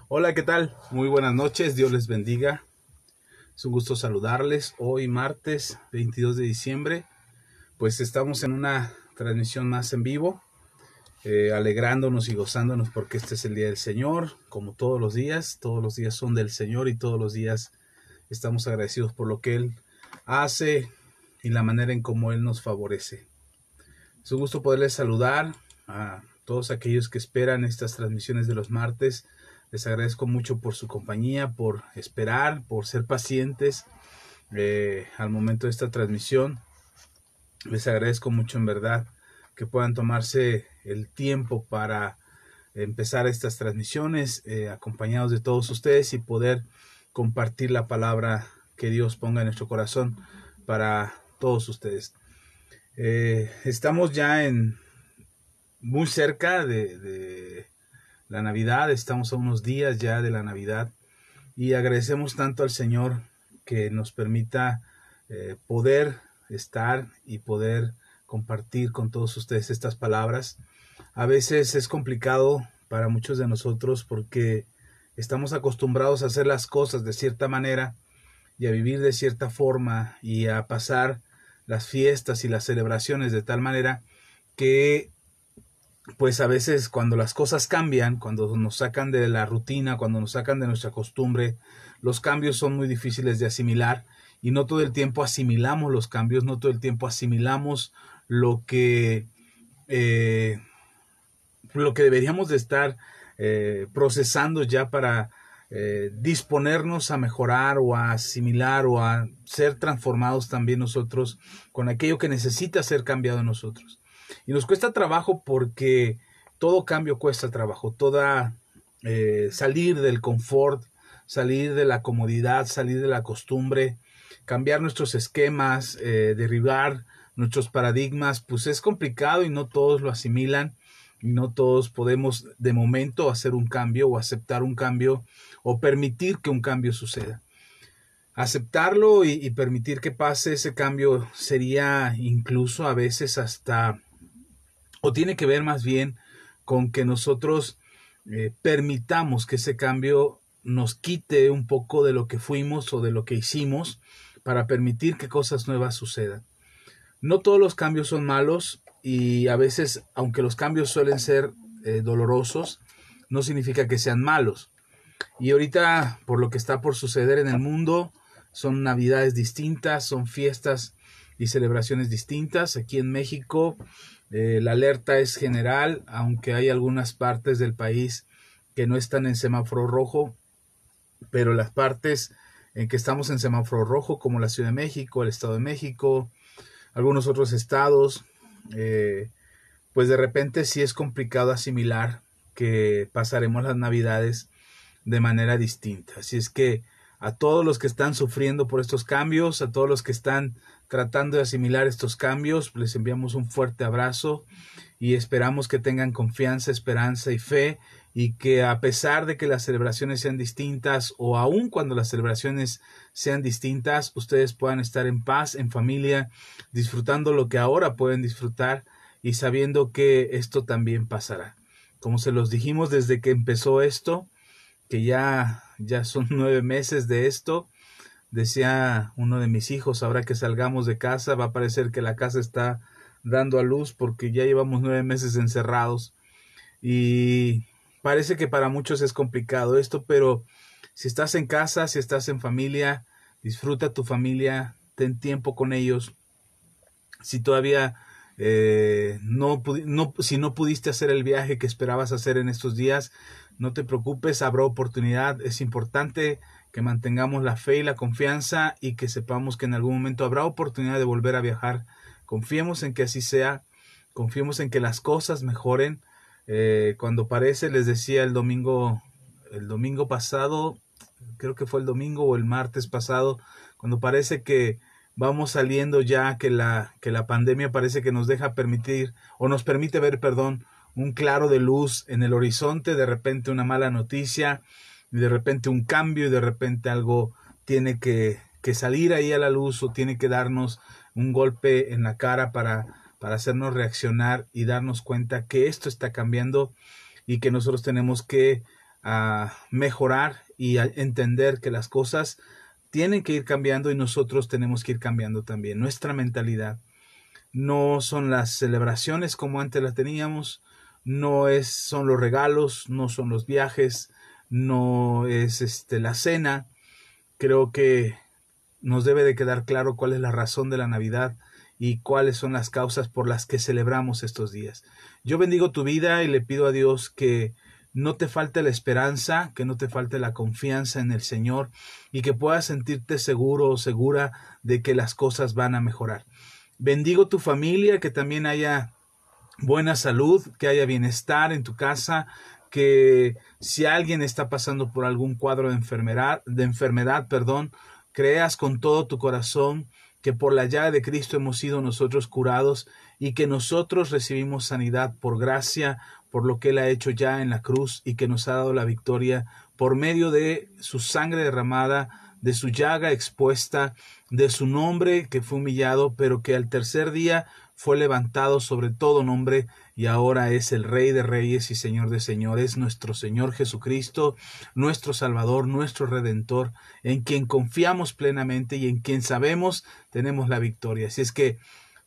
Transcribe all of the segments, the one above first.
Hola, ¿qué tal? Muy buenas noches, Dios les bendiga. Es un gusto saludarles. Hoy martes 22 de diciembre, pues estamos en una transmisión más en vivo, alegrándonos y gozándonos porque este es el día del Señor, como todos los días son del Señor y todos los días estamos agradecidos por lo que Él hace y la manera en cómo Él nos favorece. Es un gusto poderles saludar a todos aquellos que esperan estas transmisiones de los martes. Les agradezco mucho por su compañía, por esperar, por ser pacientes al momento de esta transmisión. Les agradezco mucho en verdad que puedan tomarse el tiempo para empezar estas transmisiones acompañados de todos ustedes y poder compartir la palabra que Dios ponga en nuestro corazón para todos ustedes. Estamos ya muy cerca de la Navidad, estamos a unos días ya de la Navidad y agradecemos tanto al Señor que nos permita poder estar y poder compartir con todos ustedes estas palabras. A veces es complicado para muchos de nosotros porque estamos acostumbrados a hacer las cosas de cierta manera y a vivir de cierta forma y a pasar las fiestas y las celebraciones de tal manera que pues a veces cuando las cosas cambian, cuando nos sacan de la rutina, cuando nos sacan de nuestra costumbre, los cambios son muy difíciles de asimilar y no todo el tiempo asimilamos los cambios, no todo el tiempo asimilamos lo que, eh, lo que deberíamos de estar procesando ya para disponernos a mejorar o a asimilar o a ser transformados también nosotros con aquello que necesita ser cambiado en nosotros. Y nos cuesta trabajo porque todo cambio cuesta trabajo, salir del confort, salir de la comodidad, salir de la costumbre, cambiar nuestros esquemas, derribar nuestros paradigmas, pues es complicado y no todos lo asimilan. Y no todos podemos de momento hacer un cambio o aceptar un cambio o permitir que un cambio suceda. Aceptarlo y permitir que pase ese cambio sería incluso a veces hasta, o tiene que ver más bien con que nosotros permitamos que ese cambio nos quite un poco de lo que fuimos o de lo que hicimos para permitir que cosas nuevas sucedan. No todos los cambios son malos y a veces, aunque los cambios suelen ser dolorosos, no significa que sean malos. Y ahorita, por lo que está por suceder en el mundo, son navidades distintas, son fiestas y celebraciones distintas. Aquí en México, la alerta es general, aunque hay algunas partes del país que no están en semáforo rojo, pero las partes en que estamos en semáforo rojo, como la Ciudad de México, el Estado de México, algunos otros estados, pues de repente sí es complicado asimilar que pasaremos las navidades de manera distinta. Así es que a todos los que están sufriendo por estos cambios, a todos los que están tratando de asimilar estos cambios, les enviamos un fuerte abrazo y esperamos que tengan confianza, esperanza y fe y que a pesar de que las celebraciones sean distintas o aun cuando las celebraciones sean distintas, ustedes puedan estar en paz, en familia, disfrutando lo que ahora pueden disfrutar y sabiendo que esto también pasará. Como se los dijimos desde que empezó esto, que ya son 9 meses de esto, decía uno de mis hijos, ahora que salgamos de casa va a parecer que la casa está dando a luz porque ya llevamos 9 meses encerrados y parece que para muchos es complicado esto, pero si estás en casa, si estás en familia, disfruta tu familia, ten tiempo con ellos. Si todavía si no pudiste hacer el viaje que esperabas hacer en estos días, no te preocupes, habrá oportunidad. Es importante que mantengamos la fe y la confianza y que sepamos que en algún momento habrá oportunidad de volver a viajar. Confiemos en que así sea, confiemos en que las cosas mejoren. Cuando parece, les decía el domingo pasado, creo que fue el domingo o el martes pasado, cuando parece que vamos saliendo ya, que la pandemia parece que nos deja permitir, o nos permite ver, perdón, un claro de luz en el horizonte, de repente una mala noticia, y de repente un cambio, y de repente algo tiene que salir ahí a la luz, o tiene que darnos un golpe en la cara para hacernos reaccionar y darnos cuenta que esto está cambiando y que nosotros tenemos que a mejorar y a entender que las cosas tienen que ir cambiando y nosotros tenemos que ir cambiando también. Nuestra mentalidad no son las celebraciones como antes las teníamos, son los regalos, no son los viajes, no es la cena. Creo que nos debe de quedar claro cuál es la razón de la Navidad y cuáles son las causas por las que celebramos estos días. Yo bendigo tu vida y le pido a Dios que no te falte la esperanza, que no te falte la confianza en el Señor y que puedas sentirte seguro o segura de que las cosas van a mejorar. Bendigo tu familia, que también haya buena salud, que haya bienestar en tu casa, que si alguien está pasando por algún cuadro de enfermedad, creas con todo tu corazón que por la llaga de Cristo hemos sido nosotros curados y que nosotros recibimos sanidad por gracia, por lo que Él ha hecho ya en la cruz y que nos ha dado la victoria por medio de su sangre derramada, de su llaga expuesta, de su nombre que fue humillado, pero que al tercer día fue levantado sobre todo nombre y ahora es el Rey de Reyes y Señor de Señores, nuestro Señor Jesucristo, nuestro Salvador, nuestro Redentor, en quien confiamos plenamente y en quien sabemos tenemos la victoria. Así es que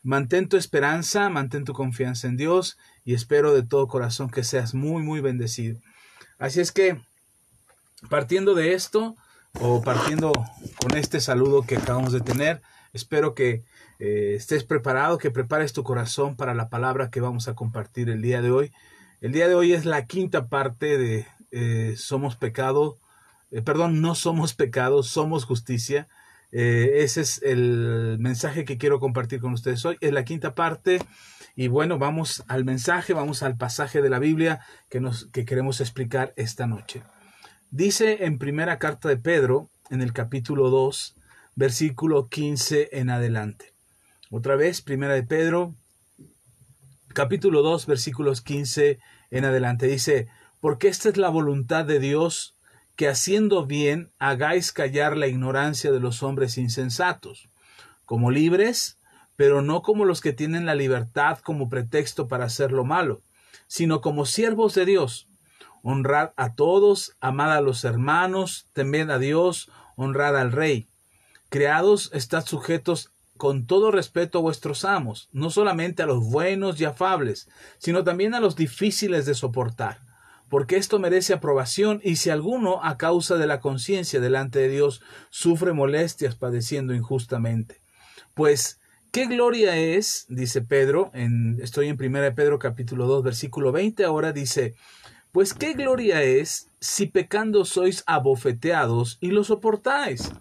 mantén tu esperanza, mantén tu confianza en Dios y espero de todo corazón que seas muy, muy bendecido. Así es que partiendo de esto, o partiendo con este saludo que acabamos de tener, espero que estés preparado, que prepares tu corazón para la palabra que vamos a compartir el día de hoy. El día de hoy es la quinta parte de no somos pecado, somos justicia. Ese es el mensaje que quiero compartir con ustedes hoy. Es la quinta parte y bueno, vamos al mensaje, vamos al pasaje de la Biblia que queremos explicar esta noche. Dice en primera carta de Pedro, en el capítulo 2, versículo 15 en adelante. Otra vez, primera de Pedro, capítulo 2, versículos 15 en adelante. Dice, porque esta es la voluntad de Dios, que haciendo bien hagáis callar la ignorancia de los hombres insensatos, como libres, pero no como los que tienen la libertad como pretexto para hacer lo malo, sino como siervos de Dios. Honrad a todos, amad a los hermanos, temed a Dios, honrad al Rey. Criados, estad sujetos con todo respeto a vuestros amos, no solamente a los buenos y afables, sino también a los difíciles de soportar, porque esto merece aprobación, y si alguno, a causa de la conciencia delante de Dios, sufre molestias padeciendo injustamente. Pues, ¿qué gloria es? Dice Pedro, estoy en 1 Pedro capítulo 2, versículo 20, ahora dice, pues qué gloria es si pecando sois abofeteados y lo soportáis.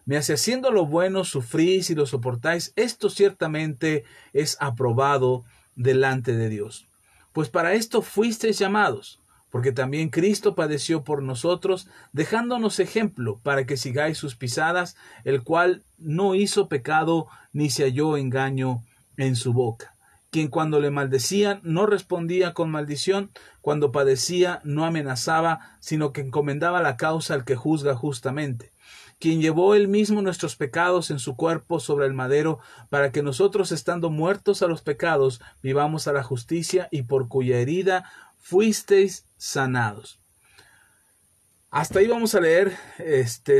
Mas si haciendo lo bueno sufrís y lo soportáis, esto ciertamente es aprobado delante de Dios. Pues para esto fuisteis llamados, porque también Cristo padeció por nosotros, dejándonos ejemplo para que sigáis sus pisadas, el cual no hizo pecado ni se halló engaño en su boca. Quien cuando le maldecían no respondía con maldición, cuando padecía no amenazaba, sino que encomendaba la causa al que juzga justamente. Quien llevó él mismo nuestros pecados en su cuerpo sobre el madero, para que nosotros, estando muertos a los pecados, vivamos a la justicia, y por cuya herida fuisteis sanados. Hasta ahí vamos a leer,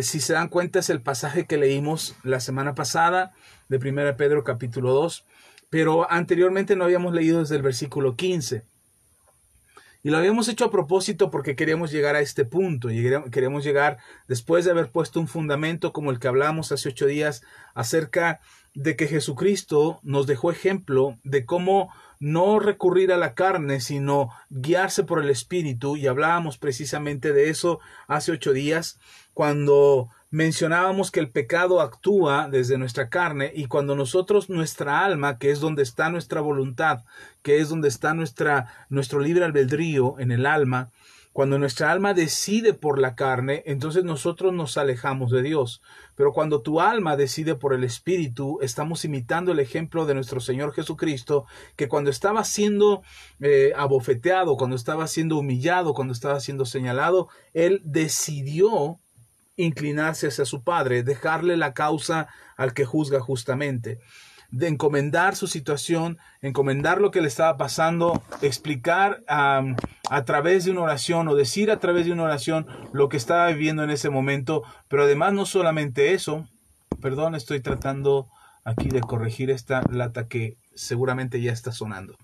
si se dan cuenta, es el pasaje que leímos la semana pasada de 1 Pedro capítulo 2, pero anteriormente no habíamos leído desde el versículo 15. Y lo habíamos hecho a propósito porque queríamos llegar a este punto, y queríamos llegar después de haber puesto un fundamento como el que hablamos hace 8 días acerca de que Jesucristo nos dejó ejemplo de cómo no recurrir a la carne, sino guiarse por el Espíritu, y hablábamos precisamente de eso hace 8 días, cuando mencionábamos que el pecado actúa desde nuestra carne, y cuando nuestra alma, que es donde está nuestra voluntad, que es donde está nuestro libre albedrío en el alma, cuando nuestra alma decide por la carne, entonces nosotros nos alejamos de Dios. Pero cuando tu alma decide por el Espíritu, estamos imitando el ejemplo de nuestro Señor Jesucristo, que cuando estaba siendo abofeteado, cuando estaba siendo humillado, cuando estaba siendo señalado, Él decidió inclinarse hacia su Padre, dejarle la causa al que juzga justamente. de encomendar su situación, encomendar lo que le estaba pasando, explicar a través de una oración o decir a través de una oración lo que estaba viviendo en ese momento. Pero además no solamente eso, perdón, estoy tratando aquí de corregir esta lata que seguramente ya está sonando.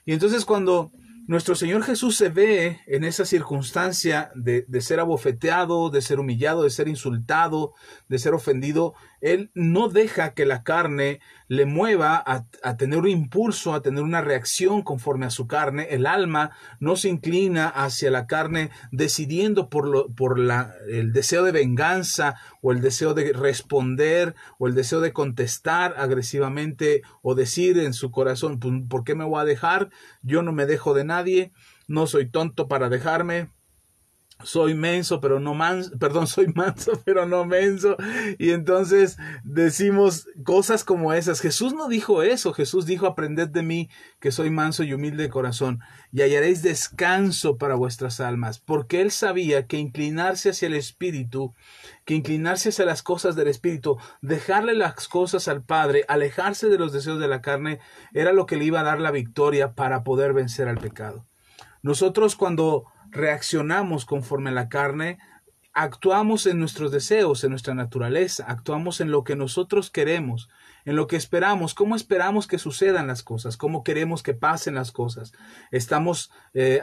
Y entonces cuando nuestro Señor Jesús se ve en esa circunstancia de ser abofeteado, de ser humillado, de ser insultado, de ser ofendido, Él no deja que la carne le mueva a tener un impulso, a tener una reacción conforme a su carne. El alma no se inclina hacia la carne decidiendo por el deseo de venganza o el deseo de responder o el deseo de contestar agresivamente o decir en su corazón, ¿por qué me voy a dejar? Yo no me dejo de nadie, no soy tonto para dejarme. Soy menso, pero no manso, perdón, soy manso, pero no menso. Y entonces decimos cosas como esas. Jesús no dijo eso. Jesús dijo, aprended de mí, que soy manso y humilde de corazón, y hallaréis descanso para vuestras almas. Porque Él sabía que inclinarse hacia el Espíritu, que inclinarse hacia las cosas del Espíritu, dejarle las cosas al Padre, alejarse de los deseos de la carne, era lo que le iba a dar la victoria para poder vencer al pecado. Nosotros cuando reaccionamos conforme a la carne, actuamos en nuestros deseos, en nuestra naturaleza, actuamos en lo que nosotros queremos, en lo que esperamos, cómo esperamos que sucedan las cosas, cómo queremos que pasen las cosas. Estamos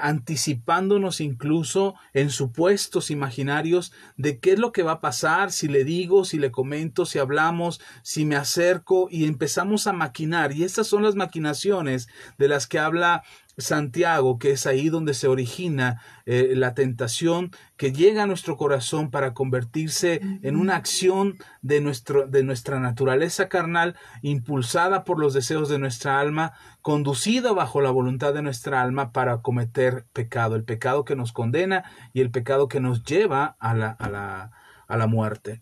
anticipándonos incluso en supuestos imaginarios de qué es lo que va a pasar, si le digo, si le comento, si hablamos, si me acerco, y empezamos a maquinar. Y estas son las maquinaciones de las que habla Santiago, que es ahí donde se origina la tentación que llega a nuestro corazón para convertirse en una acción de nuestra naturaleza carnal, impulsada por los deseos de nuestra alma, conducida bajo la voluntad de nuestra alma para cometer pecado, el pecado que nos condena y el pecado que nos lleva a la muerte.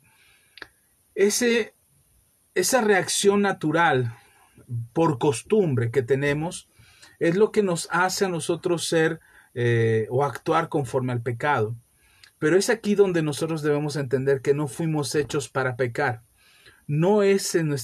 Esa reacción natural por costumbre que tenemos es lo que nos hace a nosotros ser o actuar conforme al pecado. Pero es aquí donde nosotros debemos entender que no fuimos hechos para pecar. No es en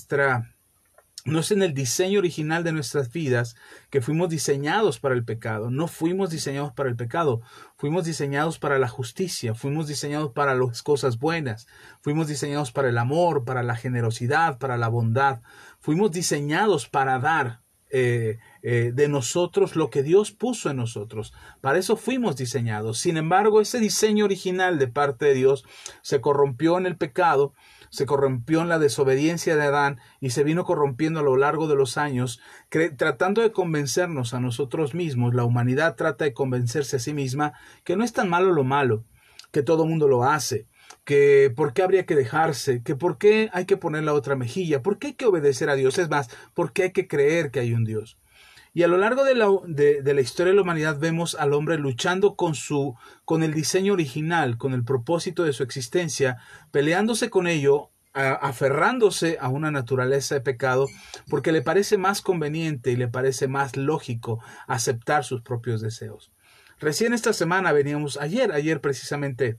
el diseño original de nuestras vidas que fuimos diseñados para el pecado. No fuimos diseñados para el pecado. Fuimos diseñados para la justicia. Fuimos diseñados para las cosas buenas. Fuimos diseñados para el amor, para la generosidad, para la bondad. Fuimos diseñados para dar de nosotros lo que Dios puso en nosotros. Para eso fuimos diseñados. Sin embargo, ese diseño original de parte de Dios se corrompió en el pecado, se corrompió en la desobediencia de Adán y se vino corrompiendo a lo largo de los años, tratando de convencernos a nosotros mismos. La humanidad trata de convencerse a sí misma que no es tan malo lo malo, que todo mundo lo hace, que por qué habría que dejarse, que por qué hay que poner la otra mejilla, por qué hay que obedecer a Dios, es más, por qué hay que creer que hay un Dios. Y a lo largo de la historia de la humanidad vemos al hombre luchando con el diseño original, con el propósito de su existencia, peleándose con ello, aferrándose a una naturaleza de pecado, porque le parece más conveniente y le parece más lógico aceptar sus propios deseos. Recién esta semana ayer precisamente,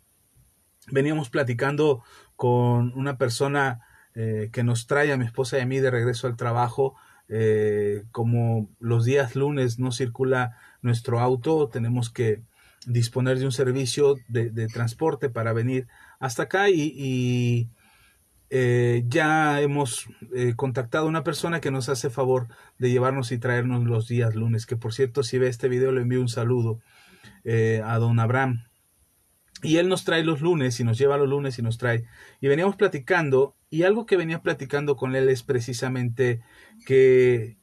veníamos platicando con una persona que nos trae a mi esposa y a mí de regreso al trabajo. Como los días lunes no circula nuestro auto, tenemos que disponer de un servicio de transporte para venir hasta acá y ya hemos contactado a una persona que nos hace favor de llevarnos y traernos los días lunes, que por cierto, si ve este video le envío un saludo a don Abraham. Y él nos trae los lunes y nos lleva los lunes y nos trae. Y veníamos platicando, y algo que venía platicando con él es precisamente que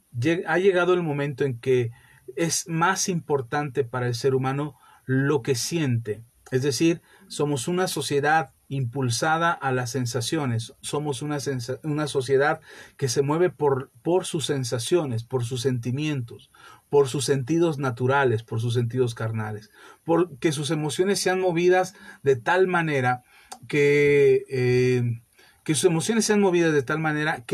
ha llegado el momento en que es más importante para el ser humano lo que siente. Es decir, somos una sociedad impulsada a las sensaciones. Somos una sociedad que se mueve por sus sensaciones, por sus sentimientos, por sus sentidos naturales, por sus sentidos carnales, porque sus emociones sean movidas de tal manera que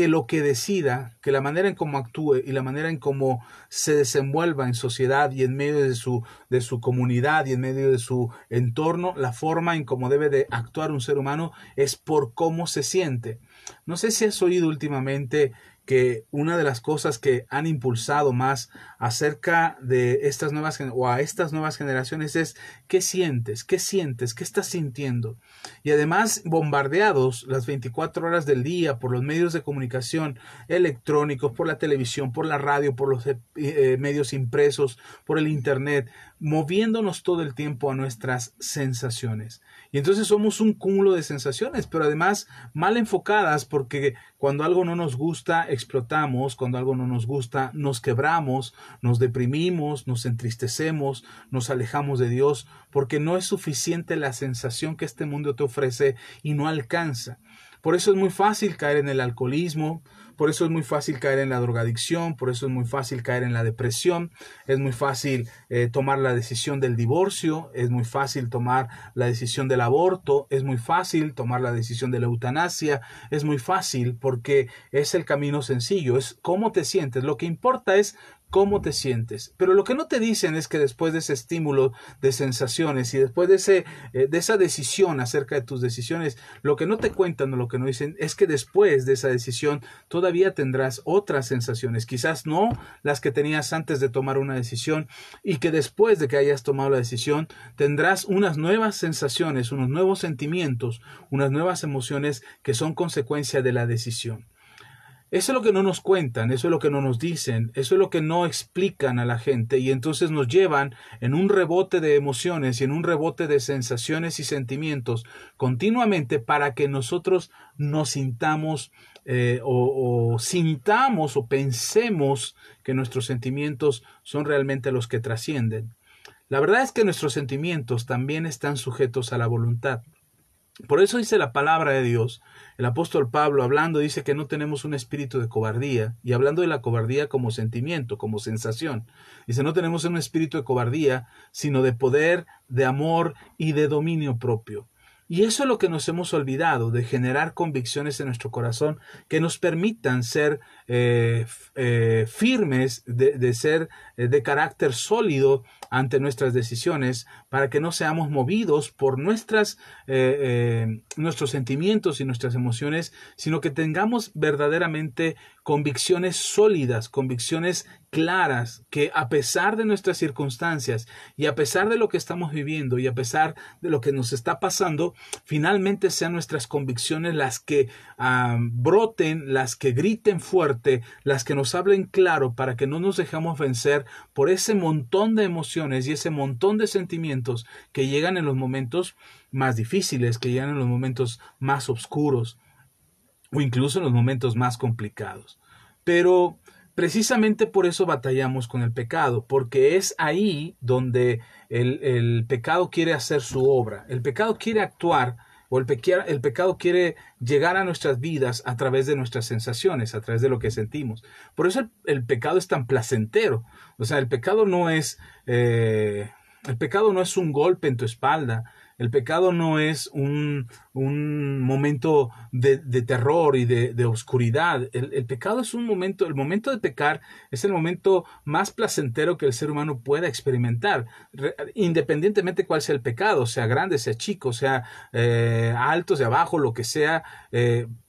lo que decida, que la manera en cómo actúe y la manera en cómo se desenvuelva en sociedad y en medio de su comunidad y en medio de su entorno, la forma en cómo debe de actuar un ser humano es por cómo se siente. No sé si has oído últimamente que una de las cosas que han impulsado más acerca de estas a estas nuevas generaciones es ¿qué sientes? ¿Qué sientes? ¿Qué estás sintiendo? Y además bombardeados las 24 horas del día por los medios de comunicación electrónicos, por la televisión, por la radio, por los medios impresos, por el internet, moviéndonos todo el tiempo a nuestras sensaciones. Y entonces somos un cúmulo de sensaciones, pero además mal enfocadas, porque cuando algo no nos gusta, explotamos, cuando algo no nos gusta, nos quebramos, nos deprimimos, nos entristecemos, nos alejamos de Dios, porque no es suficiente la sensación que este mundo te ofrece y no alcanza. Por eso es muy fácil caer en el alcoholismo, por eso es muy fácil caer en la drogadicción, por eso es muy fácil caer en la depresión, es muy fácil tomar la decisión del divorcio, es muy fácil tomar la decisión del aborto, es muy fácil tomar la decisión de la eutanasia, es muy fácil porque es el camino sencillo, es cómo te sientes. Lo que importa es cómo te sientes. Pero lo que no te dicen es que después de ese estímulo de sensaciones y después de esa decisión acerca de tus decisiones, lo que no te cuentan o lo que no dicen es que después de esa decisión todavía tendrás otras sensaciones, quizás no las que tenías antes de tomar una decisión, y que después de que hayas tomado la decisión tendrás unas nuevas sensaciones, unos nuevos sentimientos, unas nuevas emociones que son consecuencia de la decisión. Eso es lo que no nos cuentan, eso es lo que no nos dicen, eso es lo que no explican a la gente, y entonces nos llevan en un rebote de emociones y en un rebote de sensaciones y sentimientos continuamente para que nosotros nos sintamos sintamos o pensemos que nuestros sentimientos son realmente los que trascienden. La verdad es que nuestros sentimientos también están sujetos a la voluntad. Por eso dice la palabra de Dios, el apóstol Pablo hablando dice que no tenemos un espíritu de cobardía, y hablando de la cobardía como sentimiento, como sensación. Dice, no tenemos un espíritu de cobardía, sino de poder, de amor y de dominio propio. Y eso es lo que nos hemos olvidado, de generar convicciones en nuestro corazón que nos permitan ser firmes, de ser de carácter sólido ante nuestras decisiones, para que no seamos movidos por nuestros sentimientos y nuestras emociones, sino que tengamos verdaderamente convicciones sólidas, convicciones claras, que a pesar de nuestras circunstancias y a pesar de lo que estamos viviendo y a pesar de lo que nos está pasando, finalmente sean nuestras convicciones las que broten, las que griten fuerte, las que nos hablen claro, para que no nos dejemos vencer por ese montón de emociones y ese montón de sentimientos que llegan en los momentos más difíciles, que llegan en los momentos más oscuros o incluso en los momentos más complicados. Pero precisamente por eso batallamos con el pecado, porque es ahí donde el pecado quiere hacer su obra. El pecado quiere actuar, o el pecado quiere llegar a nuestras vidas a través de nuestras sensaciones, a través de lo que sentimos. Por eso el pecado es tan placentero. O sea, el pecado no es un golpe en tu espalda. El pecado no es un momento de terror y de oscuridad. El pecado es el momento de pecar es el momento más placentero que el ser humano pueda experimentar, independientemente cuál sea el pecado, sea grande, sea chico, sea alto, sea bajo, lo que sea.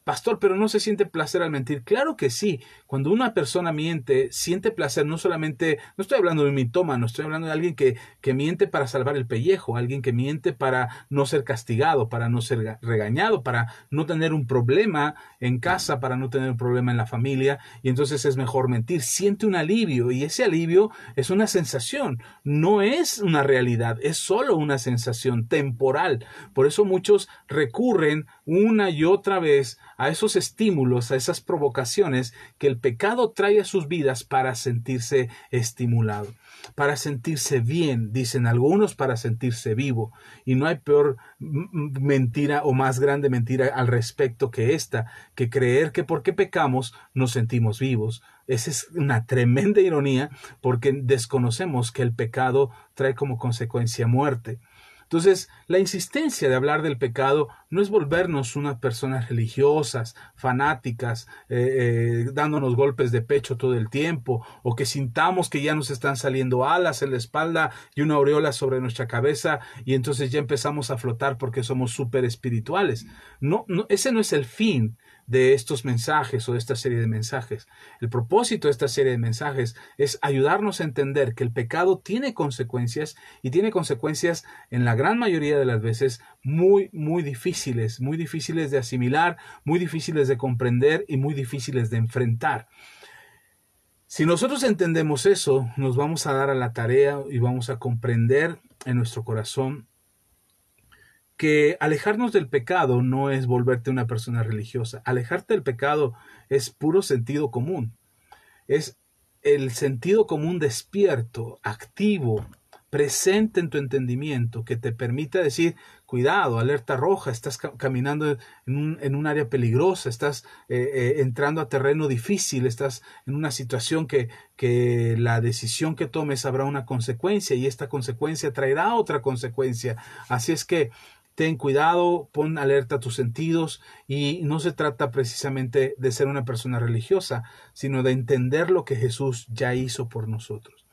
Pastor, pero no se siente placer al mentir. Claro que sí. Cuando una persona miente, siente placer. No estoy hablando de un mitómano, estoy hablando de alguien que miente para salvar el pellejo, alguien que miente para no ser castigado, para no ser regañado, para no tener un problema en casa, para no tener un problema en la familia, y entonces es mejor mentir. Siente un alivio, y ese alivio es una sensación, no es una realidad, es solo una sensación temporal. Por eso muchos recurren una y otra vez a esos estímulos, a esas provocaciones que el pecado trae a sus vidas para sentirse estimulado, para sentirse bien, dicen algunos, para sentirse vivo. Y no hay peor mentira o más grande mentira al respecto que esta, que creer que porque pecamos nos sentimos vivos. Esa es una tremenda ironía, porque desconocemos que el pecado trae como consecuencia muerte. Entonces, la insistencia de hablar del pecado no es volvernos unas personas religiosas, fanáticas, dándonos golpes de pecho todo el tiempo, o que sintamos que ya nos están saliendo alas en la espalda y una aureola sobre nuestra cabeza y entonces ya empezamos a flotar porque somos súper espirituales. No, ese no es el fin de estos mensajes o de esta serie de mensajes. El propósito de esta serie de mensajes es ayudarnos a entender que el pecado tiene consecuencias y tiene consecuencias en la gran mayoría de las veces muy difíciles de asimilar, muy difíciles de comprender y muy difíciles de enfrentar. Si nosotros entendemos eso, nos vamos a dar a la tarea y vamos a comprender en nuestro corazón que alejarnos del pecado no es volverte una persona religiosa. Alejarte del pecado es puro sentido común. Es el sentido común despierto, activo, presente en tu entendimiento, que te permita decir, cuidado, alerta roja, estás caminando en un área peligrosa, estás entrando a terreno difícil, estás en una situación que la decisión que tomes habrá una consecuencia y esta consecuencia traerá otra consecuencia. Así es que ten cuidado, pon alerta a tus sentidos y no se trata precisamente de ser una persona religiosa, sino de entender lo que Jesús ya hizo por nosotros.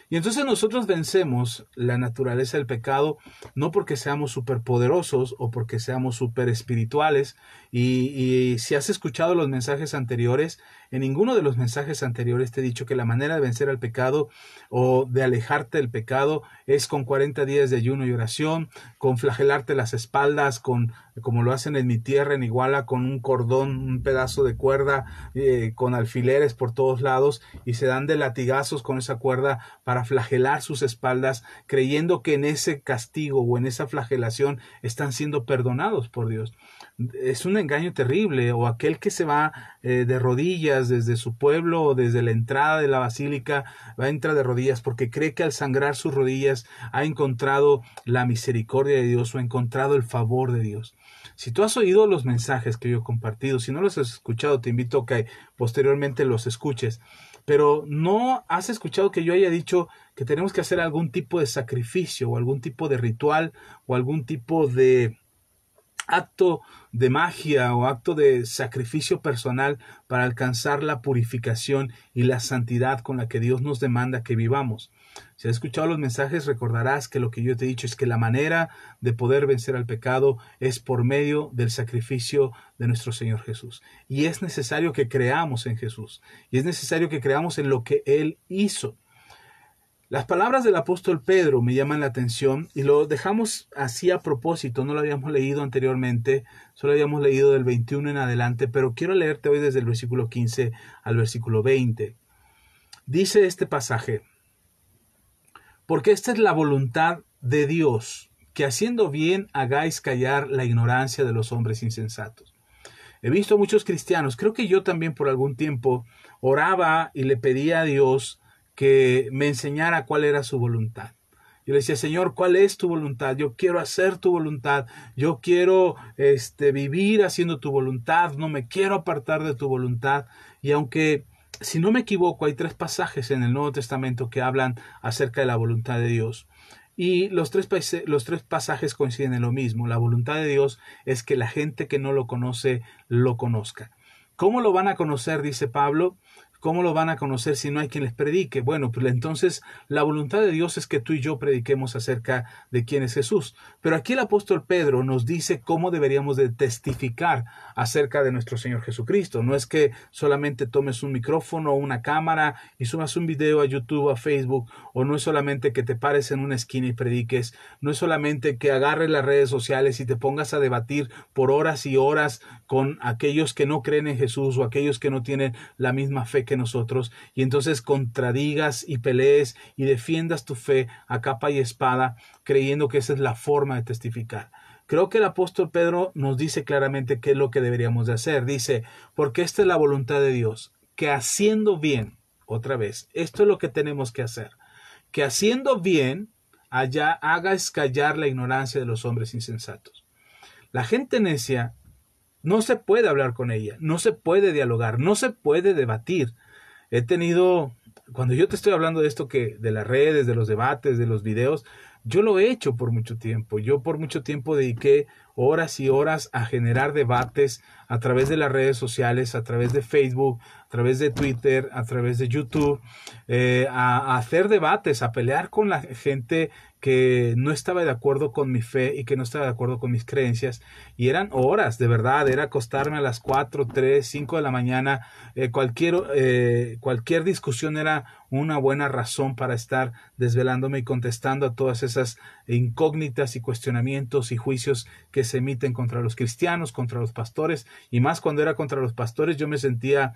Y entonces nosotros vencemos la naturaleza del pecado no porque seamos superpoderosos o porque seamos super espirituales. Y si has escuchado los mensajes anteriores, en ninguno de los mensajes anteriores te he dicho que la manera de vencer al pecado o de alejarte del pecado es con 40 días de ayuno y oración, con flagelarte las espaldas, como lo hacen en mi tierra, en Iguala, con un cordón, un pedazo de cuerda, con alfileres por todos lados y se dan de latigazos con esa cuerda para flagelar sus espaldas, creyendo que en ese castigo o en esa flagelación están siendo perdonados por Dios. Es un engaño terrible. O aquel que se va de rodillas desde su pueblo o desde la entrada de la basílica, entra de rodillas porque cree que al sangrar sus rodillas ha encontrado la misericordia de Dios o ha encontrado el favor de Dios. Si tú has oído los mensajes que yo he compartido, si no los has escuchado, te invito a que posteriormente los escuches. Pero no has escuchado que yo haya dicho que tenemos que hacer algún tipo de sacrificio o algún tipo de ritual o algún tipo de acto de magia o acto de sacrificio personal para alcanzar la purificación y la santidad con la que Dios nos demanda que vivamos. Si has escuchado los mensajes, recordarás que lo que yo te he dicho es que la manera de poder vencer al pecado es por medio del sacrificio de nuestro Señor Jesús. Y es necesario que creamos en Jesús. Y es necesario que creamos en lo que Él hizo. Las palabras del apóstol Pedro me llaman la atención y lo dejamos así a propósito, no lo habíamos leído anteriormente, solo habíamos leído del 21 en adelante, pero quiero leerte hoy desde el versículo 15 al versículo 20. Dice este pasaje: porque esta es la voluntad de Dios, que haciendo bien hagáis callar la ignorancia de los hombres insensatos. He visto muchos cristianos, creo que yo también por algún tiempo oraba y le pedía a Dios que me enseñara cuál era su voluntad. Yo le decía, Señor, ¿cuál es tu voluntad? Yo quiero hacer tu voluntad. Yo quiero vivir haciendo tu voluntad. No me quiero apartar de tu voluntad. Y aunque, si no me equivoco, hay 3 pasajes en el Nuevo Testamento que hablan acerca de la voluntad de Dios. Y los tres pasajes coinciden en lo mismo. La voluntad de Dios es que la gente que no lo conoce, lo conozca. ¿Cómo lo van a conocer? Dice Pablo. ¿Cómo lo van a conocer si no hay quien les predique? Bueno, pues entonces la voluntad de Dios es que tú y yo prediquemos acerca de quién es Jesús. Pero aquí el apóstol Pedro nos dice cómo deberíamos de testificar acerca de nuestro Señor Jesucristo. No es que solamente tomes un micrófono o una cámara y subas un video a YouTube, a Facebook, o no es solamente que te pares en una esquina y prediques, no es solamente que agarres las redes sociales y te pongas a debatir por horas y horas con aquellos que no creen en Jesús o aquellos que no tienen la misma fe que nosotros, y entonces contradigas y pelees y defiendas tu fe a capa y espada, creyendo que esa es la forma de testificar. Creo que el apóstol Pedro nos dice claramente qué es lo que deberíamos de hacer. Dice, porque esta es la voluntad de Dios, que haciendo bien, otra vez, esto es lo que tenemos que hacer, que haciendo bien allá hagas callar la ignorancia de los hombres insensatos. La gente necia no se puede hablar con ella, no se puede dialogar, no se puede debatir. Cuando yo te estoy hablando de esto, que de las redes, de los debates, de los videos, Yo lo he hecho por mucho tiempo. Yo por mucho tiempo dediqué horas y horas a generar debates a través de las redes sociales, a través de Facebook, a través de Twitter, a través de YouTube, a hacer debates, a pelear con la gente que no estaba de acuerdo con mi fe y que no estaba de acuerdo con mis creencias. Y eran horas, de verdad, era acostarme a las 4, 3, 5 de la mañana. Cualquier discusión era una buena razón para estar desvelándome y contestando a todas esas incógnitas y cuestionamientos y juicios que se emiten contra los cristianos, contra los pastores, y más cuando era contra los pastores, yo me sentía,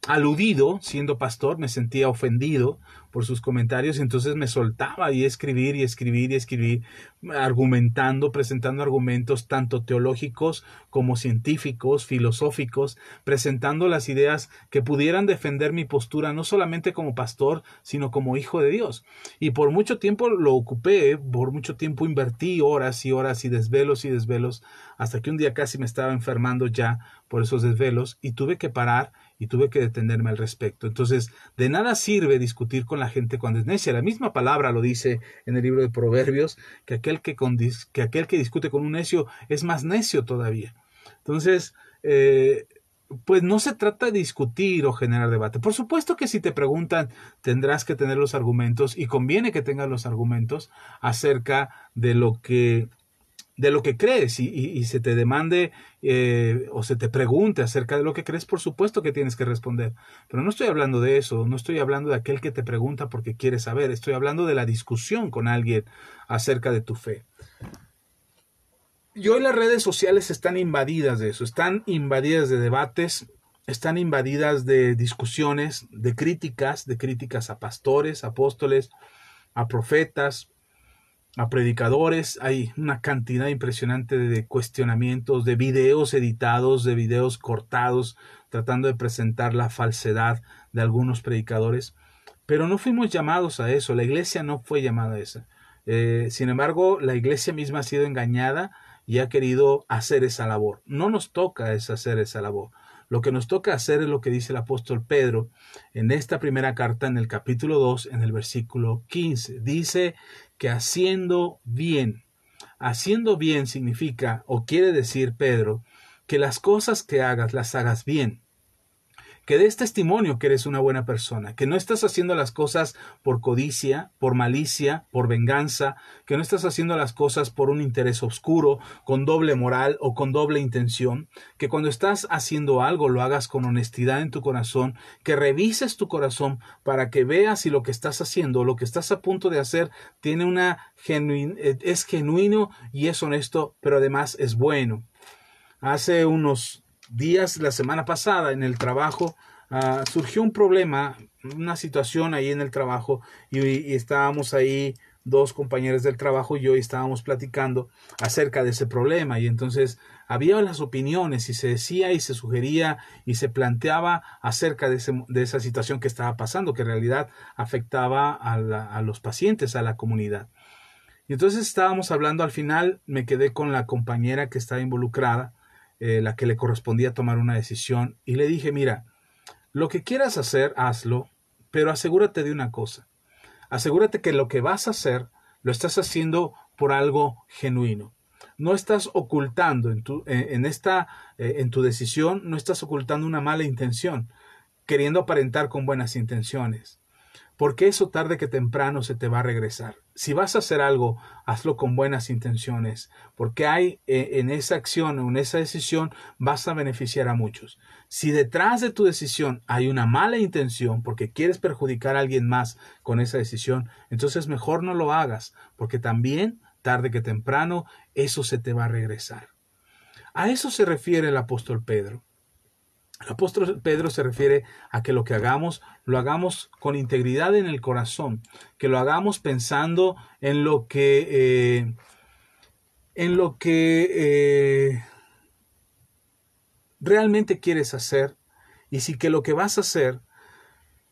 aludido, siendo pastor, me sentía ofendido por sus comentarios, y entonces me soltaba y escribir y escribir y escribir, argumentando, presentando argumentos tanto teológicos como científicos, filosóficos, presentando las ideas que pudieran defender mi postura, no solamente como pastor, sino como hijo de Dios. Y por mucho tiempo lo ocupé, por mucho tiempo invertí horas y horas y desvelos, hasta que un día casi me estaba enfermando ya por esos desvelos y tuve que parar y tuve que detenerme al respecto. Entonces, de nada sirve discutir con la gente cuando es necia. La misma palabra lo dice en el libro de Proverbios, que aquel que discute con un necio es más necio todavía. Entonces, pues no se trata de discutir o generar debate. Por supuesto que si te preguntan, tendrás que tener los argumentos, y conviene que tengas los argumentos acerca de lo que crees, y se te demande o se te pregunte acerca de lo que crees, por supuesto que tienes que responder. Pero no estoy hablando de eso, no estoy hablando de aquel que te pregunta porque quiere saber, estoy hablando de la discusión con alguien acerca de tu fe. Y hoy las redes sociales están invadidas de eso, están invadidas de debates, están invadidas de discusiones, de críticas a pastores, apóstoles, a profetas, a predicadores. Hay una cantidad impresionante de cuestionamientos, de videos editados, de videos cortados, tratando de presentar la falsedad de algunos predicadores. Pero no fuimos llamados a eso, la iglesia no fue llamada a eso. Sin embargo, la iglesia misma ha sido engañada y ha querido hacer esa labor. No nos toca hacer esa labor. Lo que nos toca hacer es lo que dice el apóstol Pedro en esta primera carta, en el capítulo 2, en el versículo 15. Dice que haciendo bien significa, o quiere decir Pedro, que las cosas que hagas, las hagas bien. Que des testimonio que eres una buena persona, que no estás haciendo las cosas por codicia, por malicia, por venganza, que no estás haciendo las cosas por un interés oscuro, con doble moral o con doble intención, que cuando estás haciendo algo lo hagas con honestidad en tu corazón, que revises tu corazón para que veas si lo que estás haciendo, lo que estás a punto de hacer, es genuino y es honesto, pero además es bueno. Hace unos días, la semana pasada, en el trabajo, surgió un problema, una situación ahí en el trabajo, y estábamos ahí, dos compañeros del trabajo y yo, y estábamos platicando acerca de ese problema, y entonces había las opiniones y se decía y se sugería y se planteaba acerca de esa situación que estaba pasando, que en realidad afectaba a los pacientes, a la comunidad. Y entonces estábamos hablando, al final me quedé con la compañera que estaba involucrada, la que le correspondía tomar una decisión, y le dije: mira, lo que quieras hacer, hazlo, pero asegúrate de una cosa. Asegúrate que lo que vas a hacer lo estás haciendo por algo genuino. No estás ocultando en tu decisión, no estás ocultando una mala intención, queriendo aparentar con buenas intenciones. Porque eso tarde que temprano se te va a regresar. Si vas a hacer algo, hazlo con buenas intenciones, porque hay en esa acción o en esa decisión vas a beneficiar a muchos. Si detrás de tu decisión hay una mala intención, porque quieres perjudicar a alguien más con esa decisión, entonces mejor no lo hagas, porque también tarde que temprano eso se te va a regresar. A eso se refiere el apóstol Pedro. El apóstol Pedro se refiere a que lo que hagamos, lo hagamos con integridad en el corazón, que lo hagamos pensando en lo que realmente quieres hacer, y si que lo que vas a hacer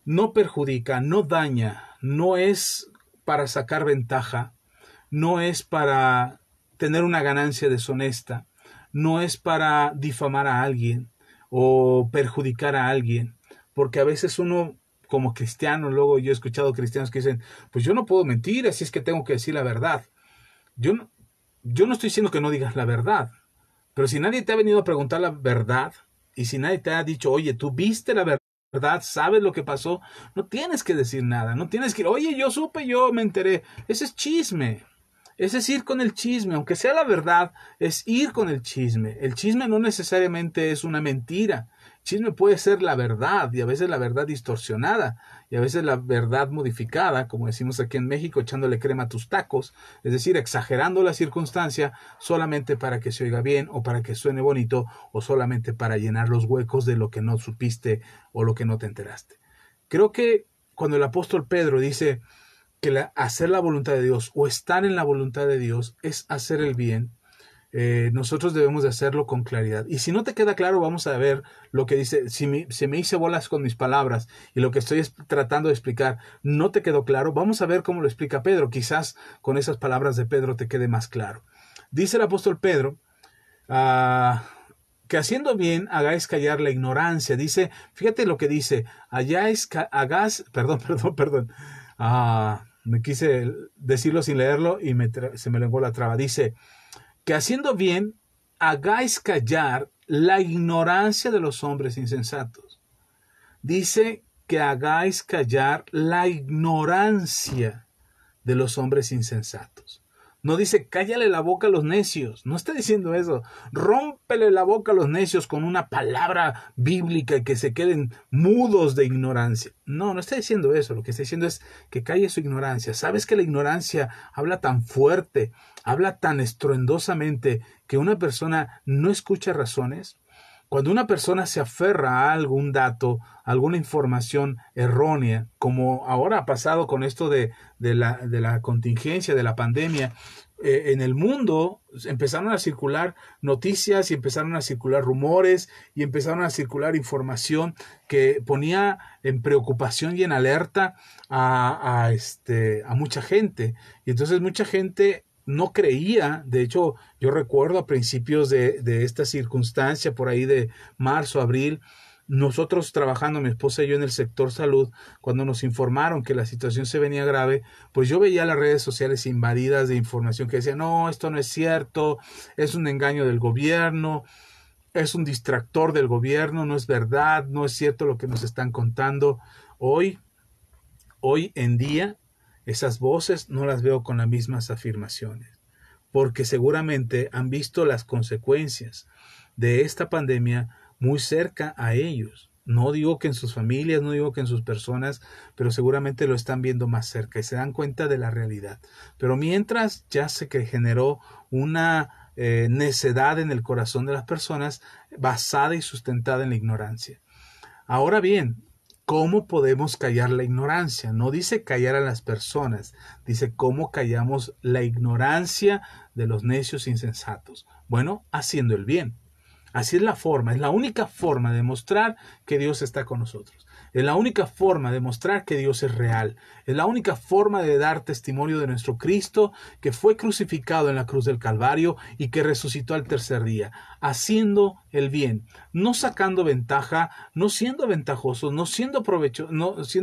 no perjudica, no daña, no es para sacar ventaja, no es para tener una ganancia deshonesta, no es para difamar a alguien o perjudicar a alguien, porque a veces uno como cristiano, luego yo he escuchado cristianos que dicen, pues yo no puedo mentir, así es que tengo que decir la verdad. Yo no, yo no estoy diciendo que no digas la verdad, pero si nadie te ha venido a preguntar la verdad, y si nadie te ha dicho, oye, tú viste la verdad, sabes lo que pasó, no tienes que decir nada, no tienes que, oye, yo supe, yo me enteré. Ese es chisme. Ese es ir con el chisme, aunque sea la verdad, es ir con el chisme. El chisme no necesariamente es una mentira. El chisme puede ser la verdad, y a veces la verdad distorsionada, y a veces la verdad modificada, como decimos aquí en México, echándole crema a tus tacos, es decir, exagerando la circunstancia solamente para que se oiga bien, o para que suene bonito, o solamente para llenar los huecos de lo que no supiste o lo que no te enteraste. Creo que cuando el apóstol Pedro dice que hacer la voluntad de Dios o estar en la voluntad de Dios es hacer el bien, nosotros debemos de hacerlo con claridad. Y si no te queda claro, vamos a ver lo que dice. Si se me hice bolas con mis palabras y lo que estoy tratando de explicar no te quedó claro, vamos a ver cómo lo explica Pedro. Quizás con esas palabras de Pedro te quede más claro. Dice el apóstol Pedro, que haciendo bien hagáis callar la ignorancia. Dice, fíjate lo que dice, perdón. Me quise decirlo sin leerlo y se me lenguó la traba. Dice, que haciendo bien hagáis callar la ignorancia de los hombres insensatos. Dice que hagáis callar la ignorancia de los hombres insensatos. No dice, cállale la boca a los necios. No está diciendo eso. Rómpele la boca a los necios con una palabra bíblica y que se queden mudos de ignorancia. No está diciendo eso. Lo que está diciendo es que calle su ignorancia. ¿Sabes que la ignorancia habla tan fuerte, habla tan estruendosamente que una persona no escucha razones? Cuando una persona se aferra a algún dato, a alguna información errónea, como ahora ha pasado con esto de la contingencia, de la pandemia, en el mundo empezaron a circular noticias y empezaron a circular rumores y empezaron a circular información que ponía en preocupación y en alerta a mucha gente. Y entonces mucha gente no creía. De hecho, yo recuerdo a principios de esta circunstancia, por ahí de marzo, abril, nosotros trabajando, mi esposa y yo, en el sector salud, cuando nos informaron que la situación se venía grave, pues yo veía las redes sociales invadidas de información que decía, no, esto no es cierto, es un engaño del gobierno, es un distractor del gobierno, no es verdad, no es cierto lo que nos están contando. Hoy en día, esas voces no las veo con las mismas afirmaciones, porque seguramente han visto las consecuencias de esta pandemia muy cerca a ellos. No digo que en sus familias, no digo que en sus personas, pero seguramente lo están viendo más cerca y se dan cuenta de la realidad. Pero mientras ya se generó una necedad en el corazón de las personas basada y sustentada en la ignorancia. Ahora bien, ¿cómo podemos callar la ignorancia? No dice callar a las personas, dice cómo callamos la ignorancia de los necios insensatos. Bueno, haciendo el bien. Así es la forma, es la única forma de mostrar que Dios está con nosotros. Es la única forma de mostrar que Dios es real. Es la única forma de dar testimonio de nuestro Cristo que fue crucificado en la cruz del Calvario y que resucitó al tercer día, haciendo el bien, no sacando ventaja, no siendo ventajosos, no siendo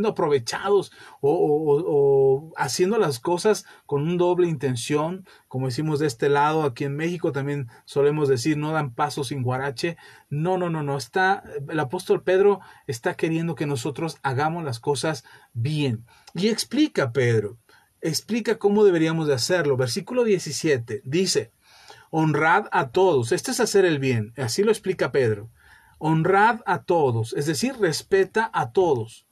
aprovechados o haciendo las cosas con un doble intención, como decimos de este lado. Aquí en México también solemos decir, no dan paso sin guarache. No. El apóstol Pedro está queriendo que nosotros hagamos las cosas bien. Y explica cómo deberíamos de hacerlo. Versículo 17 dice, honrad a todos. Este es hacer el bien. Así lo explica Pedro. Honrad a todos, es decir, respeta a todos.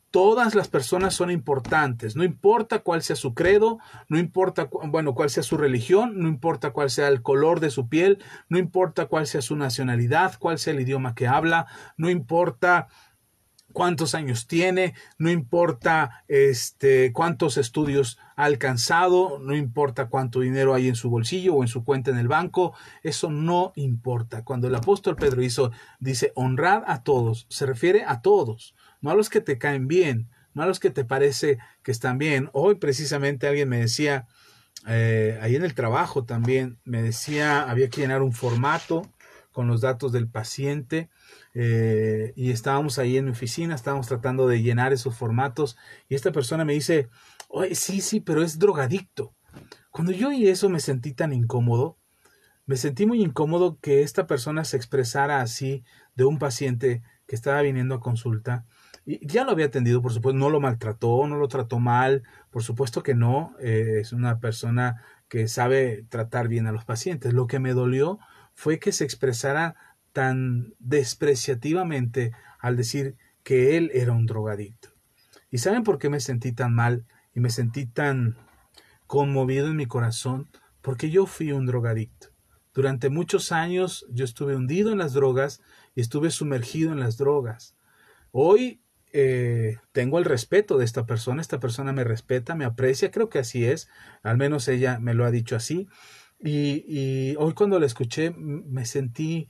Todas las personas son importantes, no importa cuál sea su credo, no importa cuál sea su religión, no importa cuál sea el color de su piel, no importa cuál sea su nacionalidad, cuál sea el idioma que habla, no importa cuántos años tiene, no importa cuántos estudios ha alcanzado, no importa cuánto dinero hay en su bolsillo o en su cuenta en el banco, eso no importa. Cuando el apóstol Pedro dice honrad a todos, se refiere a todos, no a los que te caen bien, no a los que te parece que están bien. Hoy precisamente alguien me decía, ahí en el trabajo también, me decía, había que llenar un formato con los datos del paciente, y estábamos ahí en mi oficina, estábamos tratando de llenar esos formatos, y esta persona me dice, oye, sí, pero es drogadicto. Cuando yo oí eso me sentí tan incómodo, me sentí muy incómodo que esta persona se expresara así de un paciente que estaba viniendo a consulta. Y ya lo había atendido, por supuesto, no lo maltrató, no lo trató mal, por supuesto que no, es una persona que sabe tratar bien a los pacientes. Lo que me dolió fue que se expresara tan despreciativamente al decir que él era un drogadicto. ¿Y saben por qué me sentí tan mal y me sentí tan conmovido en mi corazón? Porque yo fui un drogadicto. Durante muchos años yo estuve hundido en las drogas y estuve sumergido en las drogas. Hoy tengo el respeto de esta persona me respeta, me aprecia, creo que así es, al menos ella me lo ha dicho así. Y hoy cuando la escuché me sentí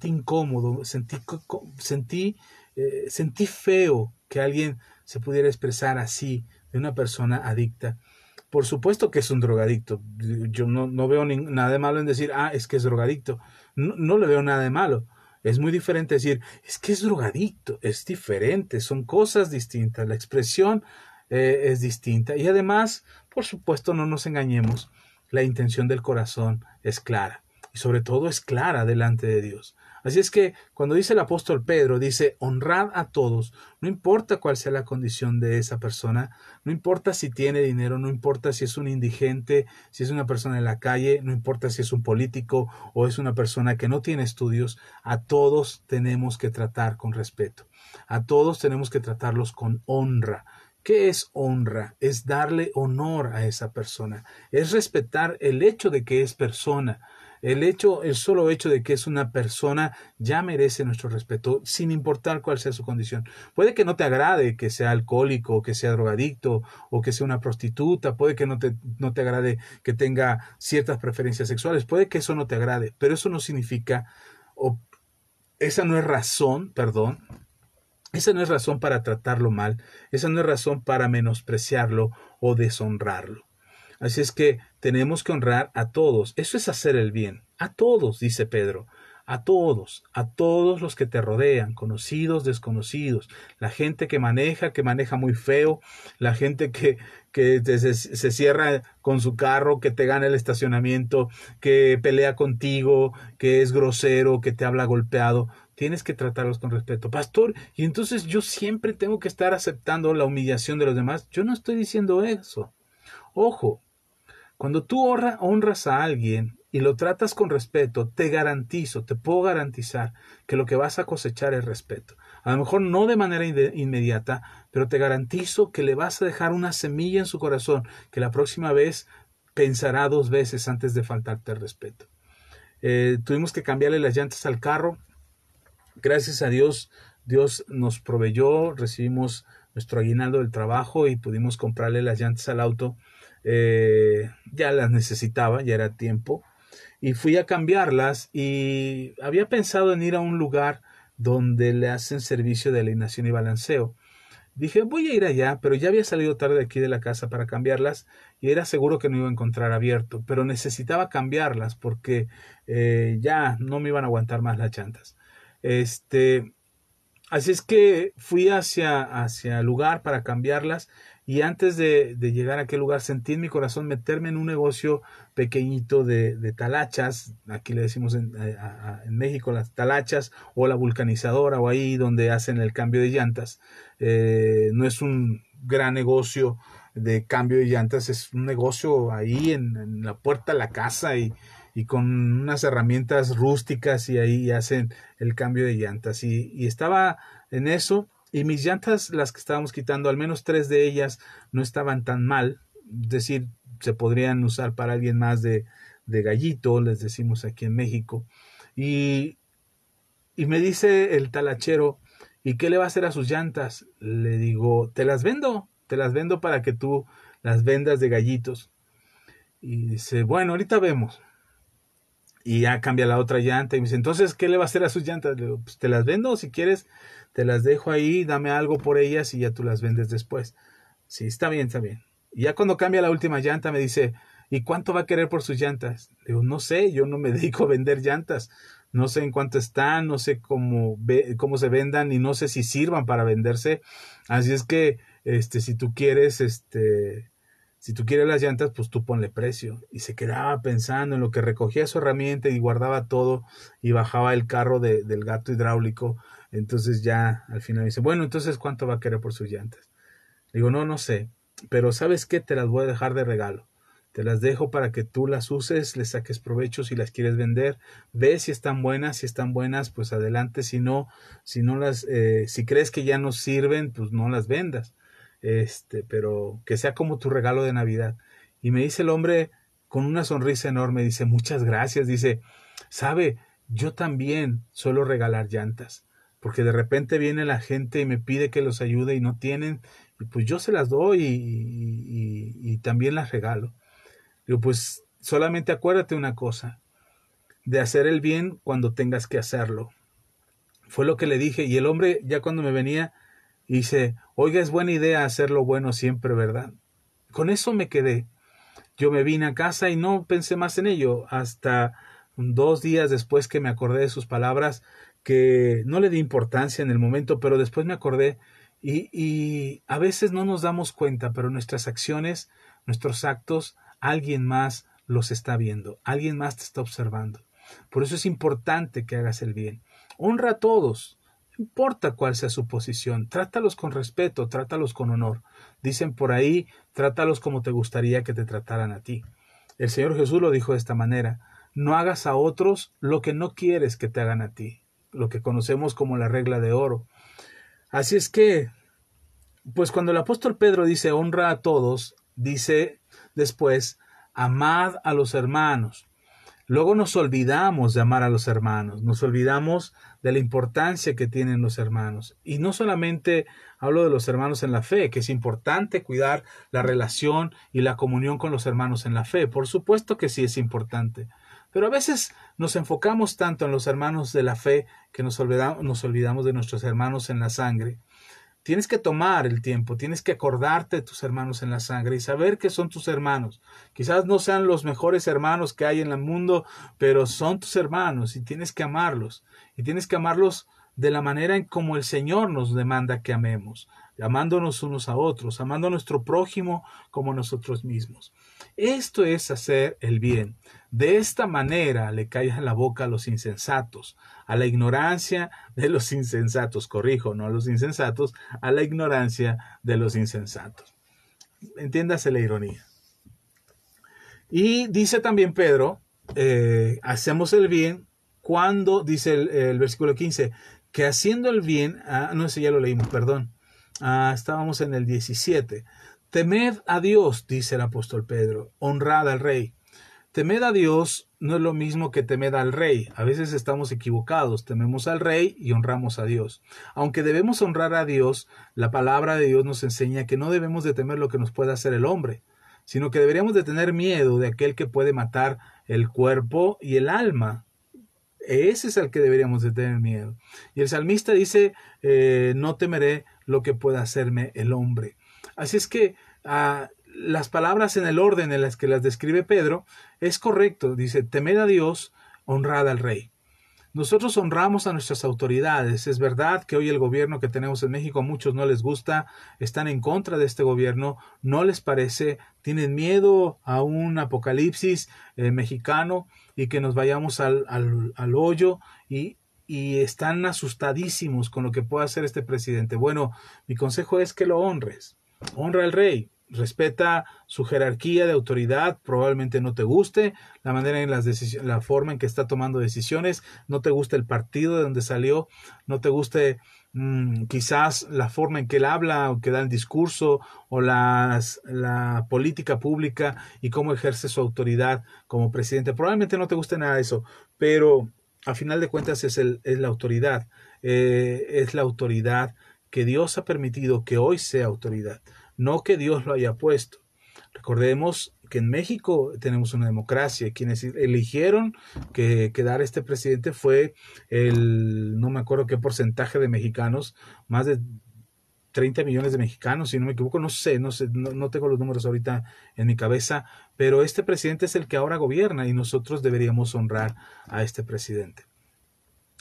incómodo, sentí feo que alguien se pudiera expresar así de una persona adicta. Por supuesto que es un drogadicto. Yo no veo nada de malo en decir, es que es drogadicto. No le veo nada de malo. Es muy diferente decir, es que es drogadicto. Es diferente, son cosas distintas. La expresión es distinta. Y además, por supuesto, no nos engañemos. La intención del corazón es clara. Y sobre todo es clara delante de Dios. Así es que cuando dice el apóstol Pedro, dice, honrad a todos, no importa cuál sea la condición de esa persona, no importa si tiene dinero, no importa si es un indigente, si es una persona en la calle, no importa si es un político o es una persona que no tiene estudios, a todos tenemos que tratar con respeto, a todos tenemos que tratarlos con honra. ¿Qué es honra? Es darle honor a esa persona, es respetar el hecho de que es persona. El solo hecho de que es una persona ya merece nuestro respeto, sin importar cuál sea su condición. Puede que no te agrade que sea alcohólico, que sea drogadicto, o que sea una prostituta, puede que no te agrade que tenga ciertas preferencias sexuales, puede que eso no te agrade, pero eso no significa, esa no es razón, esa no es razón para tratarlo mal, esa no es razón para menospreciarlo o deshonrarlo. Así es que tenemos que honrar a todos. Eso es hacer el bien. A todos, dice Pedro. A todos los que te rodean, conocidos, desconocidos, la gente que maneja muy feo, la gente que se cierra con su carro, que te gana el estacionamiento, que pelea contigo, que es grosero, que te habla golpeado. Tienes que tratarlos con respeto. Pastor, y entonces yo siempre tengo que estar aceptando la humillación de los demás. Yo no estoy diciendo eso. Ojo, cuando tú honras a alguien y lo tratas con respeto, te puedo garantizar que lo que vas a cosechar es respeto. A lo mejor no de manera inmediata, pero te garantizo que le vas a dejar una semilla en su corazón que la próxima vez pensará 2 veces antes de faltarte el respeto. Tuvimos que cambiarle las llantas al carro. Gracias a Dios, Dios nos proveyó, recibimos nuestro aguinaldo del trabajo y pudimos comprarle las llantas al auto. Ya las necesitaba, ya era tiempo, y fui a cambiarlas y había pensado en ir a un lugar donde le hacen servicio de alineación y balanceo. Dije, voy a ir allá, pero ya había salido tarde de aquí de la casa para cambiarlas y era seguro que no iba a encontrar abierto, pero necesitaba cambiarlas porque ya no me iban a aguantar más las llantas. Así es que fui hacia el lugar para cambiarlas y antes de llegar a aquel lugar sentí en mi corazón meterme en un negocio pequeñito de talachas. Aquí le decimos en México las talachas o la vulcanizadora o ahí donde hacen el cambio de llantas. No es un gran negocio de cambio de llantas, es un negocio ahí en la puerta de la casa y con unas herramientas rústicas y ahí hacen el cambio de llantas. Y estaba en eso y mis llantas, las que estábamos quitando, al menos 3 de ellas no estaban tan mal, es decir, se podrían usar para alguien más de gallito, les decimos aquí en México. Y me dice el talachero, ¿y qué le va a hacer a sus llantas? Le digo, te las vendo para que tú las vendas de gallitos. Y dice, bueno, ahorita vemos. Y ya cambia la otra llanta y me dice, entonces, ¿qué le va a hacer a sus llantas? Le digo, pues te las vendo, si quieres, te las dejo ahí, dame algo por ellas y ya tú las vendes después. Sí, está bien, está bien. Y ya cuando cambia la última llanta me dice, ¿y cuánto va a querer por sus llantas? Le digo, no sé, yo no me dedico a vender llantas. no sé en cuánto están, no sé cómo se vendan y no sé si sirvan para venderse. Así es que si tú quieres las llantas, pues tú ponle precio. Y se quedaba pensando en lo que recogía su herramienta y guardaba todo y bajaba el carro del gato hidráulico. Entonces ya al final dice, bueno, entonces ¿cuánto va a querer por sus llantas? Digo, no sé, pero ¿sabes qué? Te las voy a dejar de regalo. Te las dejo para que tú las uses, les saques provecho si las quieres vender. Ve si están buenas, pues adelante. Si crees que ya no sirven, pues no las vendas. Pero que sea como tu regalo de Navidad. Y me dice el hombre con una sonrisa enorme, dice, muchas gracias. Dice, sabe, yo también suelo regalar llantas, porque de repente viene la gente y me pide que los ayude y no tienen, y pues yo se las doy y también las regalo. Digo, pues solamente acuérdate una cosa, de hacer el bien cuando tengas que hacerlo. Fue lo que le dije, y el hombre ya cuando me venía dice, oiga, es buena idea hacer lo bueno siempre, ¿verdad? Con eso me quedé. Yo me vine a casa y no pensé más en ello, hasta 2 días después que me acordé de sus palabras, que no le di importancia en el momento, pero después me acordé y a veces no nos damos cuenta, pero nuestras acciones, nuestros actos, alguien más los está viendo, alguien más te está observando. Por eso es importante que hagas el bien. Honra a todos, no importa cuál sea su posición, trátalos con respeto, trátalos con honor. Dicen por ahí, trátalos como te gustaría que te trataran a ti. El Señor Jesús lo dijo de esta manera, no hagas a otros lo que no quieres que te hagan a ti, lo que conocemos como la regla de oro. Así es que, pues cuando el apóstol Pedro dice honra a todos, dice después, amad a los hermanos. Luego nos olvidamos de amar a los hermanos, nos olvidamos de la importancia que tienen los hermanos. Y no solamente hablo de los hermanos en la fe, que es importante cuidar la relación y la comunión con los hermanos en la fe. Por supuesto que sí es importante. Pero a veces nos enfocamos tanto en los hermanos de la fe que nos olvidamos de nuestros hermanos en la sangre. Tienes que tomar el tiempo, tienes que acordarte de tus hermanos en la sangre y saber que son tus hermanos. Quizás no sean los mejores hermanos que hay en el mundo, pero son tus hermanos y tienes que amarlos. Y tienes que amarlos de la manera en como el Señor nos demanda que amemos, amándonos unos a otros, amando a nuestro prójimo como nosotros mismos. Esto es hacer el bien. De esta manera le callas la boca a los insensatos, a la ignorancia de los insensatos, corrijo, no a los insensatos, a la ignorancia de los insensatos. Entiéndase la ironía. Y dice también Pedro, hacemos el bien cuando, dice el versículo 15, que haciendo el bien, no, ese ya lo leímos, perdón, estábamos en el 17, temed a Dios, dice el apóstol Pedro, honrad al rey. Temed a Dios no es lo mismo que temed al rey. A veces estamos equivocados. Tememos al rey y honramos a Dios. Aunque debemos honrar a Dios, la palabra de Dios nos enseña que no debemos de temer lo que nos pueda hacer el hombre, sino que deberíamos de tener miedo de aquel que puede matar el cuerpo y el alma. Ese es el que deberíamos de tener miedo. Y el salmista dice, no temeré lo que pueda hacerme el hombre. Así es que las palabras en el orden en las que las describe Pedro es correcto. Dice, temed a Dios, honrad al rey. Nosotros honramos a nuestras autoridades. Es verdad que hoy el gobierno que tenemos en México a muchos no les gusta, están en contra de este gobierno, no les parece, tienen miedo a un apocalipsis mexicano y que nos vayamos al hoyo y están asustadísimos con lo que pueda hacer este presidente. Bueno, mi consejo es que lo honres. Honra al rey. Respeta su jerarquía de autoridad, probablemente no te guste la manera en la forma en que está tomando decisiones, no te guste el partido de donde salió, no te guste quizás la forma en que él habla o que da el discurso o la política pública y cómo ejerce su autoridad como presidente. Probablemente no te guste nada de eso, pero a final de cuentas es la autoridad, es la autoridad que Dios ha permitido que hoy sea autoridad. No que Dios lo haya puesto. Recordemos que en México tenemos una democracia. Quienes eligieron que quedara este presidente fue no me acuerdo qué porcentaje de mexicanos, más de 30 millones de mexicanos, si no me equivoco, no tengo los números ahorita en mi cabeza, pero este presidente es el que ahora gobierna y nosotros deberíamos honrar a este presidente.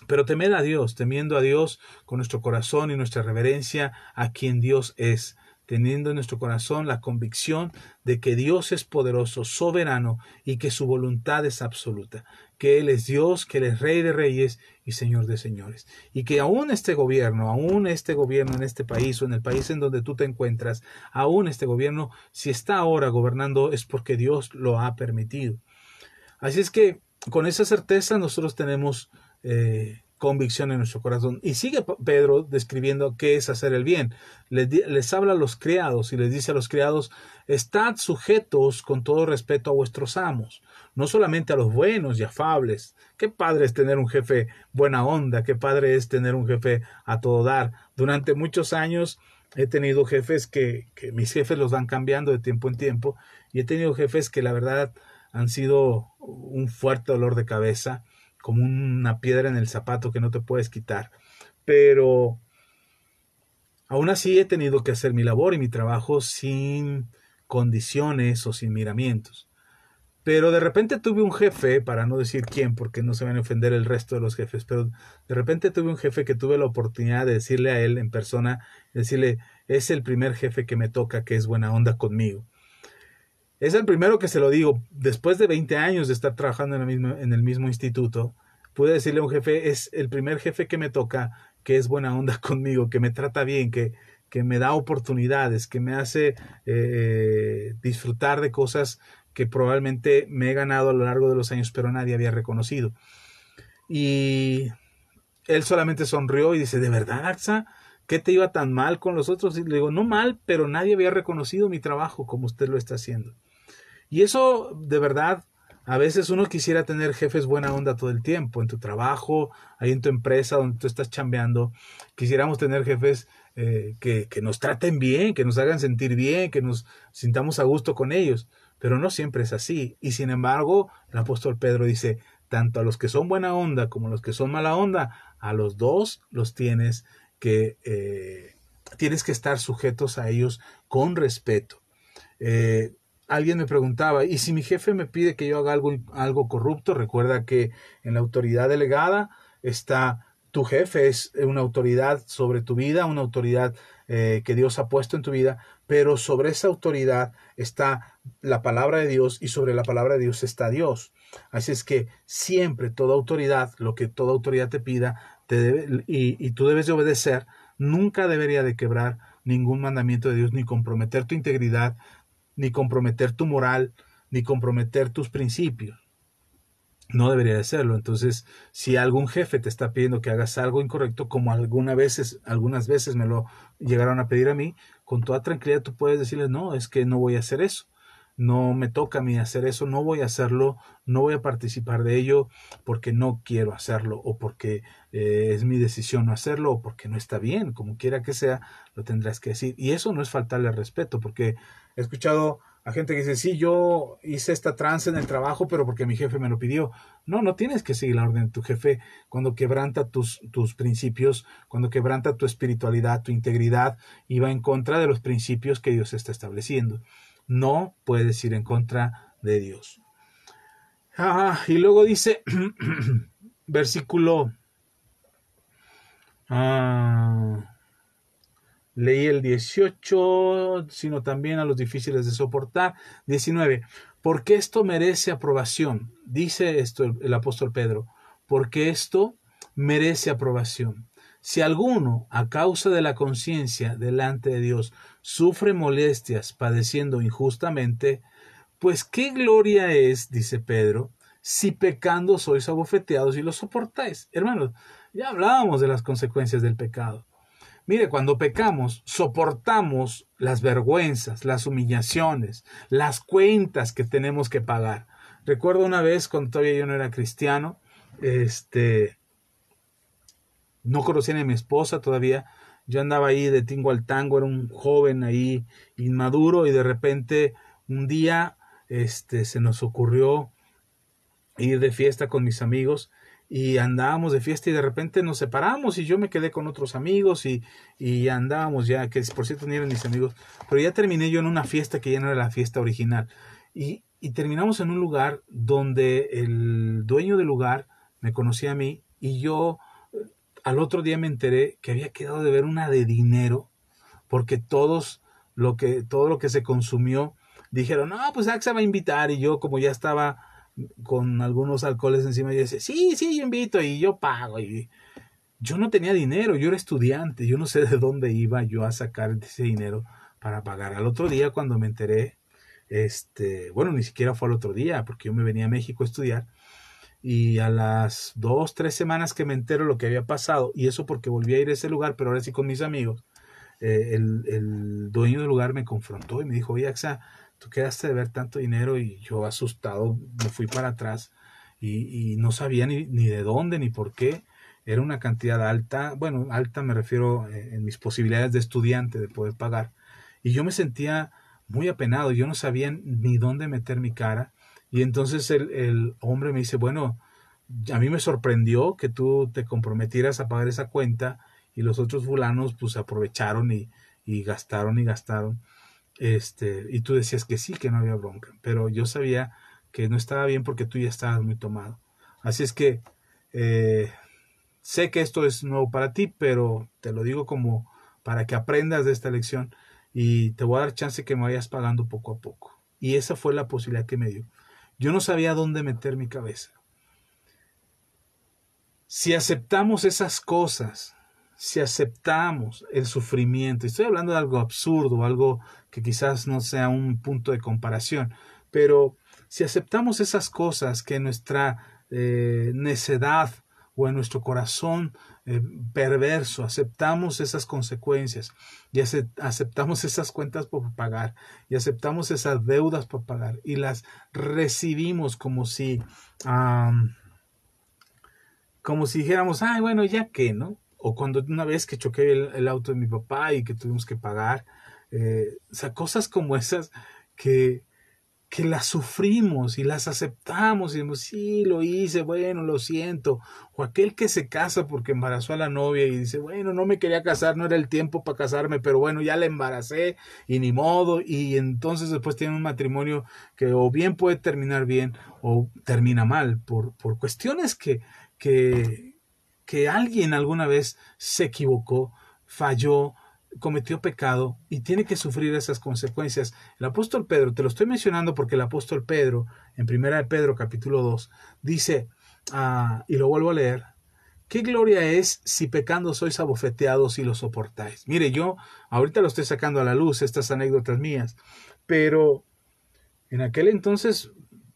Pero temed a Dios, temiendo a Dios con nuestro corazón y nuestra reverencia a quien Dios es, teniendo en nuestro corazón la convicción de que Dios es poderoso, soberano y que su voluntad es absoluta, que Él es Dios, que Él es Rey de Reyes y Señor de Señores, y que aún este gobierno en este país o en el país en donde tú te encuentras, aún este gobierno, si está ahora gobernando es porque Dios lo ha permitido. Así es que con esa certeza nosotros tenemos convicción en nuestro corazón. Y sigue Pedro describiendo qué es hacer el bien. Les habla a los criados y les dice a los criados, estad sujetos con todo respeto a vuestros amos, no solamente a los buenos y afables. Qué padre es tener un jefe buena onda, qué padre es tener un jefe a todo dar. Durante muchos años he tenido jefes que mis jefes los van cambiando de tiempo en tiempo, y he tenido jefes que la verdad han sido un fuerte dolor de cabeza, como una piedra en el zapato que no te puedes quitar. Pero aún así he tenido que hacer mi labor y mi trabajo sin condiciones o sin miramientos. Pero de repente tuve un jefe, para no decir quién, porque no se van a ofender el resto de los jefes, pero de repente tuve un jefe que tuve la oportunidad de decirle a él en persona, decirle, es el primer jefe que me toca que es buena onda conmigo. Es el primero que se lo digo, después de 20 años de estar trabajando en el mismo instituto, pude decirle a un jefe, es el primer jefe que me toca, que es buena onda conmigo, que me trata bien, que me da oportunidades, que me hace disfrutar de cosas que probablemente me he ganado a lo largo de los años, pero nadie había reconocido. Y él solamente sonrió y dice, ¿de verdad, Axa? ¿Qué te iba tan mal con los otros? Y le digo, no mal, pero nadie había reconocido mi trabajo como usted lo está haciendo. Y eso, de verdad, a veces uno quisiera tener jefes buena onda todo el tiempo, en tu trabajo, ahí en tu empresa donde tú estás chambeando. Quisiéramos tener jefes que nos traten bien, que nos hagan sentir bien, que nos sintamos a gusto con ellos. Pero no siempre es así. Y sin embargo, el apóstol Pedro dice, tanto a los que son buena onda como a los que son mala onda, a los dos los tienes que estar sujetos a ellos con respeto. Alguien me preguntaba, ¿y si mi jefe me pide que yo haga algo corrupto? Recuerda que en la autoridad delegada está tu jefe, es una autoridad sobre tu vida, una autoridad que Dios ha puesto en tu vida, pero sobre esa autoridad está la palabra de Dios y sobre la palabra de Dios está Dios. Así es que siempre toda autoridad, lo que toda autoridad te pida, y tú debes de obedecer, nunca debería de quebrar ningún mandamiento de Dios ni comprometer tu integridad, ni comprometer tu moral, ni comprometer tus principios. No debería de serlo. Entonces, si algún jefe te está pidiendo que hagas algo incorrecto, como algunas veces me lo llegaron a pedir a mí, con toda tranquilidad tú puedes decirles, no, es que no voy a hacer eso. No me toca a mí hacer eso, no voy a hacerlo, no voy a participar de ello porque no quiero hacerlo o porque es mi decisión no hacerlo o porque no está bien, como quiera que sea, lo tendrás que decir. Y eso no es faltarle al respeto, porque he escuchado a gente que dice, sí, yo hice esta trance en el trabajo, pero porque mi jefe me lo pidió. No, no tienes que seguir la orden de tu jefe cuando quebranta tus principios, cuando quebranta tu espiritualidad, tu integridad y va en contra de los principios que Dios está estableciendo. No puedes ir en contra de Dios. Y luego dice, versículo, leí el 18, sino también a los difíciles de soportar. 19, porque esto merece aprobación. Dice esto el apóstol Pedro, porque esto merece aprobación. Si alguno, a causa de la conciencia delante de Dios, sufre molestias padeciendo injustamente, pues qué gloria es, dice Pedro, si pecando sois abofeteados y lo soportáis. Hermanos, ya hablábamos de las consecuencias del pecado. Mire, cuando pecamos, soportamos las vergüenzas, las humillaciones, las cuentas que tenemos que pagar. Recuerdo una vez, cuando todavía yo no era cristiano, no conocía ni a mi esposa todavía, yo andaba ahí de tingo al tango, era un joven ahí inmaduro y de repente un día se nos ocurrió ir de fiesta con mis amigos y andábamos de fiesta y de repente nos separamos y yo me quedé con otros amigos y andábamos ya, que por cierto ni eran mis amigos, pero ya terminé yo en una fiesta que ya no era la fiesta original y terminamos en un lugar donde el dueño del lugar me conocía a mí y yo al otro día me enteré que había quedado de ver una de dinero, porque todo lo que se consumió, dijeron, no, pues AXA va a invitar, y yo como ya estaba con algunos alcoholes encima, yo decía, sí, sí, yo invito y yo pago, y yo no tenía dinero, yo era estudiante, yo no sé de dónde iba yo a sacar ese dinero para pagar. Al otro día cuando me enteré, bueno, ni siquiera fue al otro día, porque yo me venía a México a estudiar, y a las 2, 3 semanas que me entero lo que había pasado, y eso porque volví a ir a ese lugar, pero ahora sí con mis amigos, el dueño del lugar me confrontó y me dijo, oye, Axa, tú quedaste de ver tanto dinero, y yo asustado me fui para atrás y no sabía ni de dónde ni por qué. Era una cantidad alta, bueno, alta me refiero en mis posibilidades de estudiante de poder pagar, y yo me sentía muy apenado, yo no sabía ni dónde meter mi cara, y entonces el hombre me dice, bueno, a mí me sorprendió que tú te comprometieras a pagar esa cuenta, y los otros fulanos pues aprovecharon y gastaron y gastaron, y tú decías que sí, que no había bronca, pero yo sabía que no estaba bien porque tú ya estabas muy tomado. Así es que eh, sé que esto es nuevo para ti, pero te lo digo como para que aprendas de esta lección, y te voy a dar chance que me vayas pagando poco a poco. Y esa fue la posibilidad que me dio. Yo no sabía dónde meter mi cabeza. Si aceptamos esas cosas, si aceptamos el sufrimiento, estoy hablando de algo absurdo, algo que quizás no sea un punto de comparación, pero si aceptamos esas cosas que en nuestra necedad o en nuestro corazón perverso, aceptamos esas consecuencias y aceptamos esas cuentas por pagar y aceptamos esas deudas por pagar y las recibimos como si dijéramos, ay, bueno, ya que, ¿no? O cuando una vez que choqué el auto de mi papá y que tuvimos que pagar, o sea, cosas como esas que, que las sufrimos y las aceptamos y decimos, sí, lo hice, bueno, lo siento. O aquel que se casa porque embarazó a la novia y dice, bueno, no me quería casar, no era el tiempo para casarme, pero bueno, ya la embaracé y ni modo. Y entonces después tiene un matrimonio que o bien puede terminar bien o termina mal por cuestiones que, que alguien alguna vez se equivocó, falló, cometió pecado y tiene que sufrir esas consecuencias. El apóstol Pedro, te lo estoy mencionando porque el apóstol Pedro, en 1 Pedro capítulo 2, dice, y lo vuelvo a leer, ¿qué gloria es si pecando sois abofeteados y lo soportáis? Mire, yo ahorita lo estoy sacando a la luz, estas anécdotas mías, pero en aquel entonces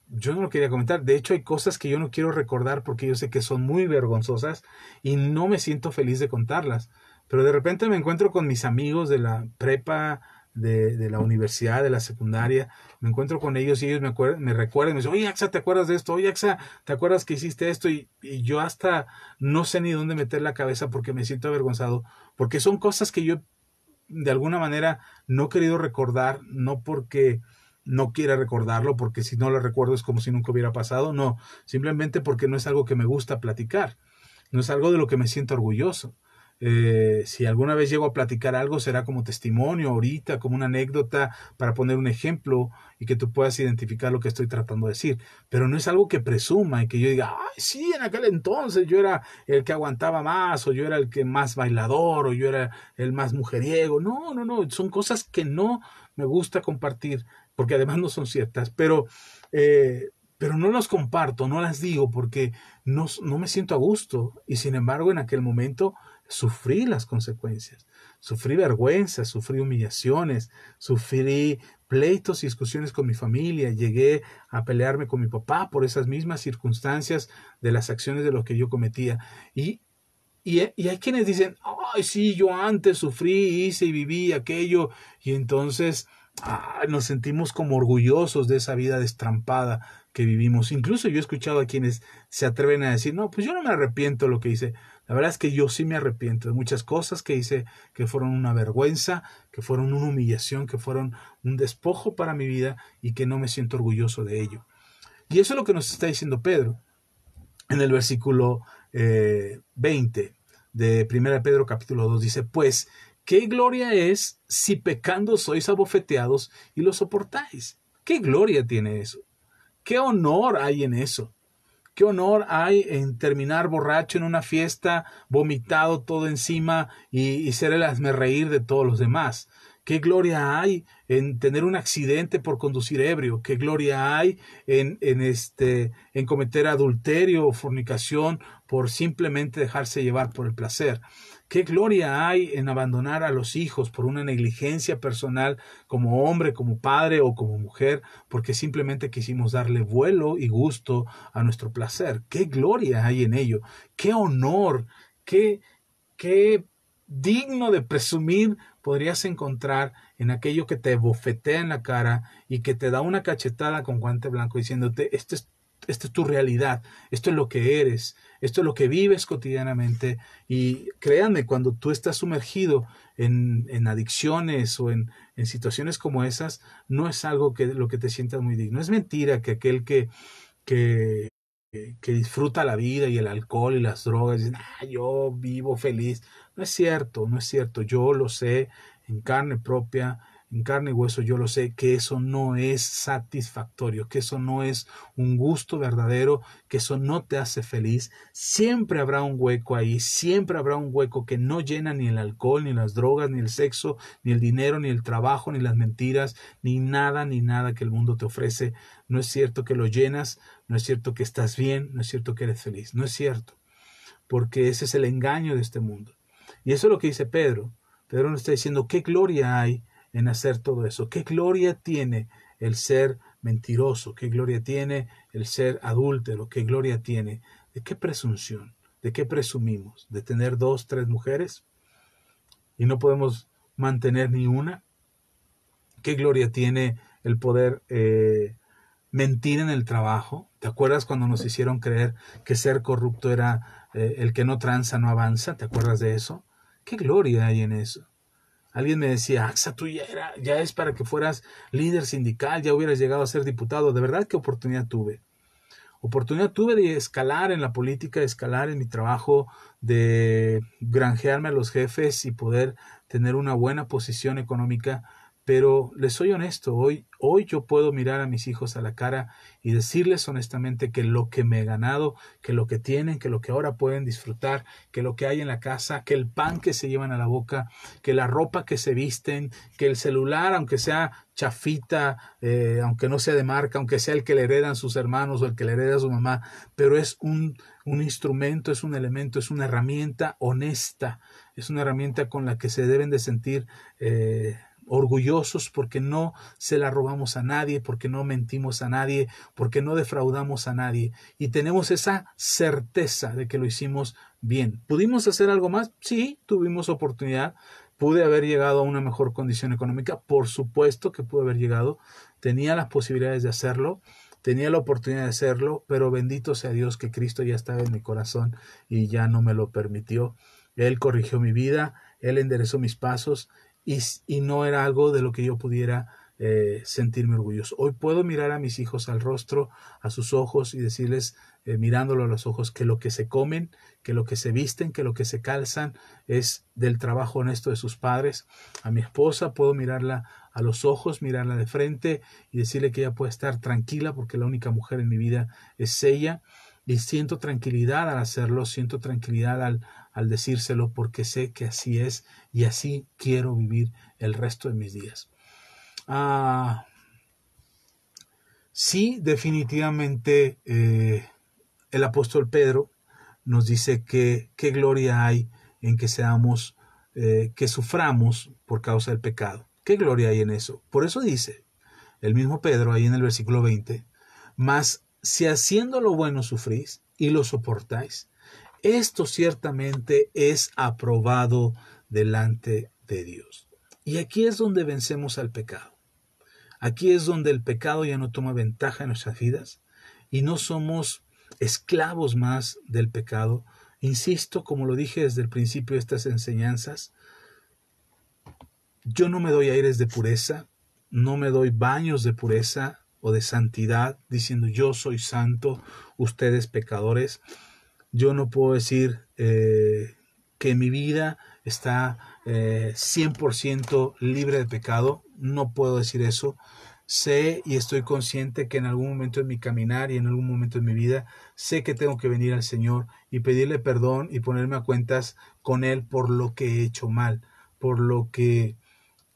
yo no lo quería comentar. De hecho, hay cosas que yo no quiero recordar porque yo sé que son muy vergonzosas y no me siento feliz de contarlas. Pero de repente me encuentro con mis amigos de la prepa, de la universidad, de la secundaria. Me encuentro con ellos y ellos me recuerdan. Me dicen, oye, Axa, ¿te acuerdas de esto? Oye, Axa, ¿te acuerdas que hiciste esto? Y yo hasta no sé ni dónde meter la cabeza porque me siento avergonzado. Porque son cosas que yo de alguna manera no he querido recordar, no porque no quiera recordarlo, porque si no lo recuerdo es como si nunca hubiera pasado, no, simplemente porque no es algo que me gusta platicar, no es algo de lo que me siento orgulloso. Si alguna vez llego a platicar algo, será como testimonio ahorita, como una anécdota para poner un ejemplo y que tú puedas identificar lo que estoy tratando de decir. Pero no es algo que presuma y que yo diga, ay, sí, en aquel entonces yo era el que aguantaba más, o yo era el que más bailador, o yo era el más mujeriego. No, no, no, son cosas que no me gusta compartir, porque además no son ciertas, pero no las comparto, no las digo porque no me siento a gusto. Y sin embargo, en aquel momento sufrí las consecuencias, sufrí vergüenza, sufrí humillaciones, sufrí pleitos y discusiones con mi familia, llegué a pelearme con mi papá por esas mismas circunstancias de las acciones de lo que yo cometía. Y hay quienes dicen, ay, sí, yo antes sufrí, hice y viví aquello, y entonces nos sentimos como orgullosos de esa vida destrampada que vivimos. Incluso yo he escuchado a quienes se atreven a decir, no, pues yo no me arrepiento de lo que hice. La verdad es que yo sí me arrepiento de muchas cosas que hice que fueron una vergüenza, que fueron una humillación, que fueron un despojo para mi vida y que no me siento orgulloso de ello. Y eso es lo que nos está diciendo Pedro en el versículo 20 de 1 Pedro capítulo 2. Dice, pues, ¿qué gloria es si pecando sois abofeteados y lo soportáis? ¿Qué gloria tiene eso? ¿Qué honor hay en eso? ¿Qué honor hay en terminar borracho en una fiesta, vomitado todo encima y ser el hazmerreír de todos los demás? ¿Qué gloria hay en tener un accidente por conducir ebrio? ¿Qué gloria hay en cometer adulterio o fornicación por simplemente dejarse llevar por el placer? ¿Qué gloria hay en abandonar a los hijos por una negligencia personal como hombre, como padre o como mujer, porque simplemente quisimos darle vuelo y gusto a nuestro placer? ¿Qué gloria hay en ello? ¿Qué honor? ¿Qué digno de presumir podrías encontrar en aquello que te bofetea en la cara y que te da una cachetada con guante blanco diciéndote, esta es tu realidad, esto es lo que eres, esto es lo que vives cotidianamente? Y créanme, cuando tú estás sumergido en adicciones o en situaciones como esas, no es algo que lo que te sientas muy digno. Es mentira que aquel que, que disfruta la vida y el alcohol y las drogas, dicen, yo vivo feliz. No es cierto, no es cierto. Yo lo sé en carne propia, en carne y hueso, yo lo sé que eso no es satisfactorio, que eso no es un gusto verdadero, que eso no te hace feliz. Siempre habrá un hueco ahí, siempre habrá un hueco que no llena ni el alcohol, ni las drogas, ni el sexo, ni el dinero, ni el trabajo, ni las mentiras, ni nada que el mundo te ofrece. No es cierto que lo llenas, no es cierto que estás bien, no es cierto que eres feliz, no es cierto, porque ese es el engaño de este mundo. Y eso es lo que dice Pedro. Pedro nos está diciendo, ¿qué gloria hay en hacer todo eso? ¿Qué gloria tiene el ser mentiroso? ¿Qué gloria tiene el ser adúltero? ¿Qué gloria tiene? ¿De qué presunción? ¿De qué presumimos? ¿De tener 2, 3 mujeres y no podemos mantener ni una? ¿Qué gloria tiene el poder mentir en el trabajo? ¿Te acuerdas cuando nos hicieron creer que ser corrupto era el que no tranza, no avanza? ¿Te acuerdas de eso? ¿Qué gloria hay en eso? Alguien me decía, Axa, tú ya es para que fueras líder sindical, ya hubieras llegado a ser diputado. De verdad, ¿qué oportunidad tuve? Oportunidad tuve de escalar en la política, de escalar en mi trabajo, de granjearme a los jefes y poder tener una buena posición económica. Pero les soy honesto, hoy yo puedo mirar a mis hijos a la cara y decirles honestamente que lo que me he ganado, que lo que tienen, que lo que ahora pueden disfrutar, que lo que hay en la casa, que el pan que se llevan a la boca, que la ropa que se visten, que el celular, aunque sea chafita, aunque no sea de marca, aunque sea el que le heredan sus hermanos o el que le hereda su mamá, pero es un instrumento, es un elemento, es una herramienta honesta, es una herramienta con la que se deben de sentir orgullosos, porque no se la robamos a nadie, porque no mentimos a nadie, porque no defraudamos a nadie y tenemos esa certeza de que lo hicimos bien. ¿Pudimos hacer algo más? Sí, tuvimos oportunidad. ¿Pude haber llegado a una mejor condición económica? Por supuesto que pude haber llegado. Tenía las posibilidades de hacerlo, tenía la oportunidad de hacerlo, pero bendito sea Dios que Cristo ya estaba en mi corazón y ya no me lo permitió. Él corrigió mi vida, Él enderezó mis pasos y no era algo de lo que yo pudiera sentirme orgulloso. Hoy puedo mirar a mis hijos al rostro, a sus ojos y decirles, mirándolo a los ojos, que lo que se comen, que lo que se visten, que lo que se calzan es del trabajo honesto de sus padres. A mi esposa puedo mirarla a los ojos, mirarla de frente y decirle que ella puede estar tranquila porque la única mujer en mi vida es ella. Y siento tranquilidad al hacerlo, siento tranquilidad al decírselo, porque sé que así es y así quiero vivir el resto de mis días. Sí, definitivamente el apóstol Pedro nos dice que qué gloria hay en que seamos, que suframos por causa del pecado. ¿Qué gloria hay en eso? Por eso dice el mismo Pedro ahí en el versículo 20, mas si haciendo lo bueno sufrís y lo soportáis, esto ciertamente es aprobado delante de Dios. Y aquí es donde vencemos al pecado. Aquí es donde el pecado ya no toma ventaja en nuestras vidas y no somos esclavos más del pecado. Insisto, como lo dije desde el principio de estas enseñanzas, yo no me doy aires de pureza, no me doy baños de pureza o de santidad diciendo yo soy santo, ustedes pecadores. Yo no puedo decir que mi vida está 100% libre de pecado. No puedo decir eso. Sé y estoy consciente que en algún momento de mi caminar y en algún momento de mi vida, sé que tengo que venir al Señor y pedirle perdón y ponerme a cuentas con Él por lo que he hecho mal, por lo que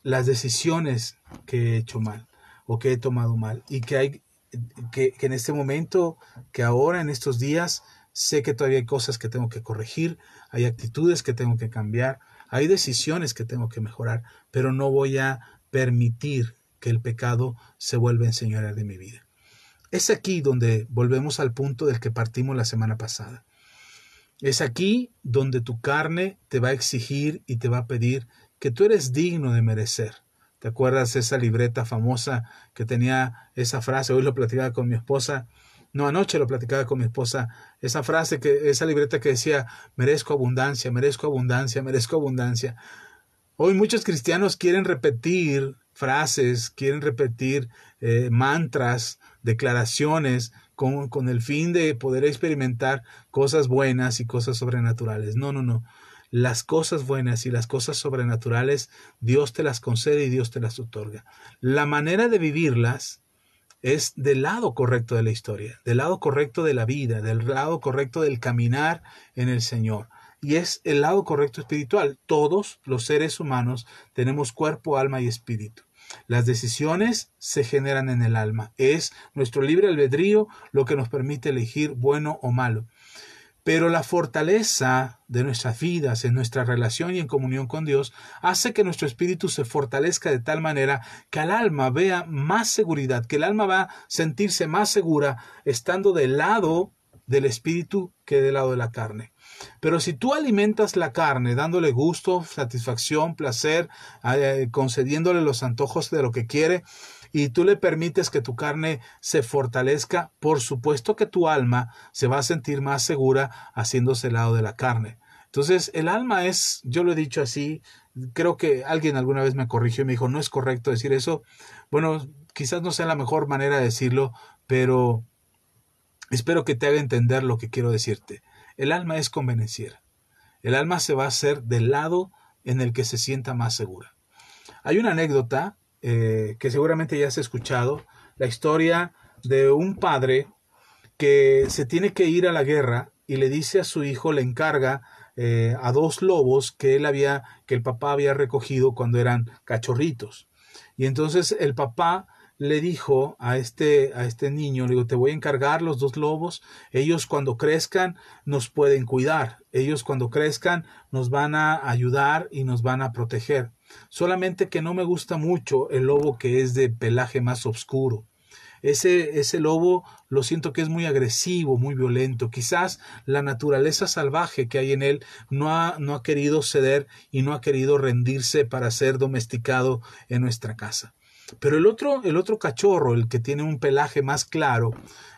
las decisiones que he hecho mal o que he tomado mal, y que en este momento, que ahora en estos días, sé que todavía hay cosas que tengo que corregir, hay actitudes que tengo que cambiar, hay decisiones que tengo que mejorar, pero no voy a permitir que el pecado se vuelva a enseñorear de mi vida. Es aquí donde volvemos al punto del que partimos la semana pasada. Es aquí donde tu carne te va a exigir y te va a pedir que tú eres digno de merecer. ¿Te acuerdas esa libreta famosa que tenía esa frase? Hoy lo platicaba con mi esposa. No, anoche lo platicaba con mi esposa. Esa frase, esa libreta que decía, merezco abundancia, merezco abundancia, merezco abundancia. Hoy muchos cristianos quieren repetir frases, quieren repetir mantras, declaraciones, con el fin de poder experimentar cosas buenas y cosas sobrenaturales. No, no, no. Las cosas buenas y las cosas sobrenaturales, Dios te las concede y Dios te las otorga. La manera de vivirlas es del lado correcto de la historia, del lado correcto de la vida, del lado correcto del caminar en el Señor. Y es el lado correcto espiritual. Todos los seres humanos tenemos cuerpo, alma y espíritu. Las decisiones se generan en el alma. Es nuestro libre albedrío lo que nos permite elegir bueno o malo. Pero la fortaleza de nuestras vidas, en nuestra relación y en comunión con Dios, hace que nuestro espíritu se fortalezca de tal manera que al alma vea más seguridad, que el alma va a sentirse más segura estando del lado del espíritu que del lado de la carne. Pero si tú alimentas la carne dándole gusto, satisfacción, placer, concediéndole los antojos de lo que quiere, y tú le permites que tu carne se fortalezca, por supuesto que tu alma se va a sentir más segura haciéndose el lado de la carne. Entonces, el alma es, yo lo he dicho así, creo que alguien alguna vez me corrigió y me dijo, no es correcto decir eso. Bueno, quizás no sea la mejor manera de decirlo, pero espero que te haga entender lo que quiero decirte. El alma es convenenciera. El alma se va a hacer del lado en el que se sienta más segura. Hay una anécdota que seguramente ya has escuchado, la historia de un padre que se tiene que ir a la guerra y le dice a su hijo, le encarga a 2 lobos que el papá había recogido cuando eran cachorritos. Y entonces el papá le dijo a este niño, le digo, te voy a encargar los 2 lobos, ellos cuando crezcan nos pueden cuidar, ellos cuando crezcan nos van a ayudar y nos van a proteger. Solamente que no me gusta mucho el lobo que es de pelaje más oscuro. Ese lobo lo siento que es muy agresivo, muy violento. Quizás la naturaleza salvaje que hay en él no ha querido ceder y no ha querido rendirse para ser domesticado en nuestra casa. Pero el otro cachorro, el que tiene un pelaje más claro,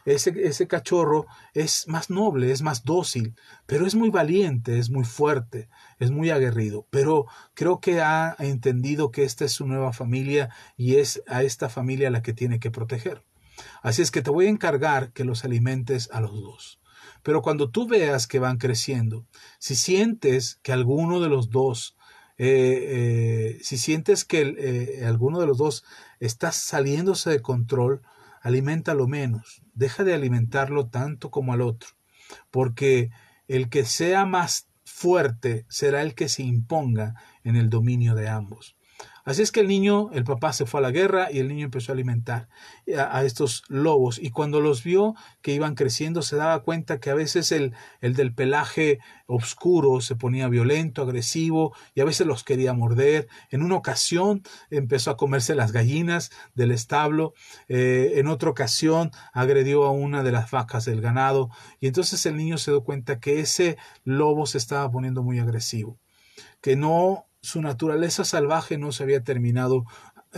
ese cachorro es más noble, es más dócil, pero es muy valiente, es muy fuerte, es muy aguerrido. Pero creo que ha entendido que esta es su nueva familia y es a esta familia la que tiene que proteger. Así es que te voy a encargar que los alimentes a los 2. Pero cuando tú veas que van creciendo, si sientes que alguno de los 2 si sientes que alguno de los 2 está saliéndose de control, aliméntalo menos. Deja de alimentarlo tanto como al otro. Porque el que sea más fuerte será el que se imponga en el dominio de ambos. Así es que el papá se fue a la guerra y el niño empezó a alimentar a estos lobos. Y cuando los vio que iban creciendo, se daba cuenta que a veces el del pelaje oscuro se ponía violento, agresivo, y a veces los quería morder. En una ocasión empezó a comerse las gallinas del establo. En otra ocasión agredió a una de las vacas del ganado. Y entonces el niño se dio cuenta que ese lobo se estaba poniendo muy agresivo, que su naturaleza salvaje no se había terminado,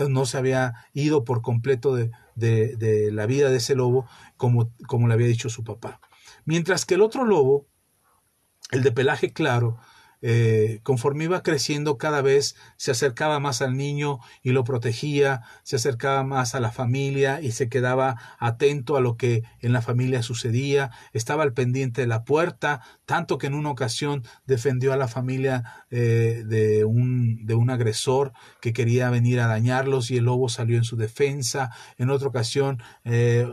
no se había ido por completo de la vida de ese lobo, como le había dicho su papá. Mientras que el otro lobo, el de pelaje claro, conforme iba creciendo, cada vez se acercaba más al niño y lo protegía, se acercaba más a la familia y se quedaba atento a lo que en la familia sucedía, estaba al pendiente de la puerta, tanto que en una ocasión defendió a la familia de un agresor que quería venir a dañarlos y el lobo salió en su defensa. En otra ocasión,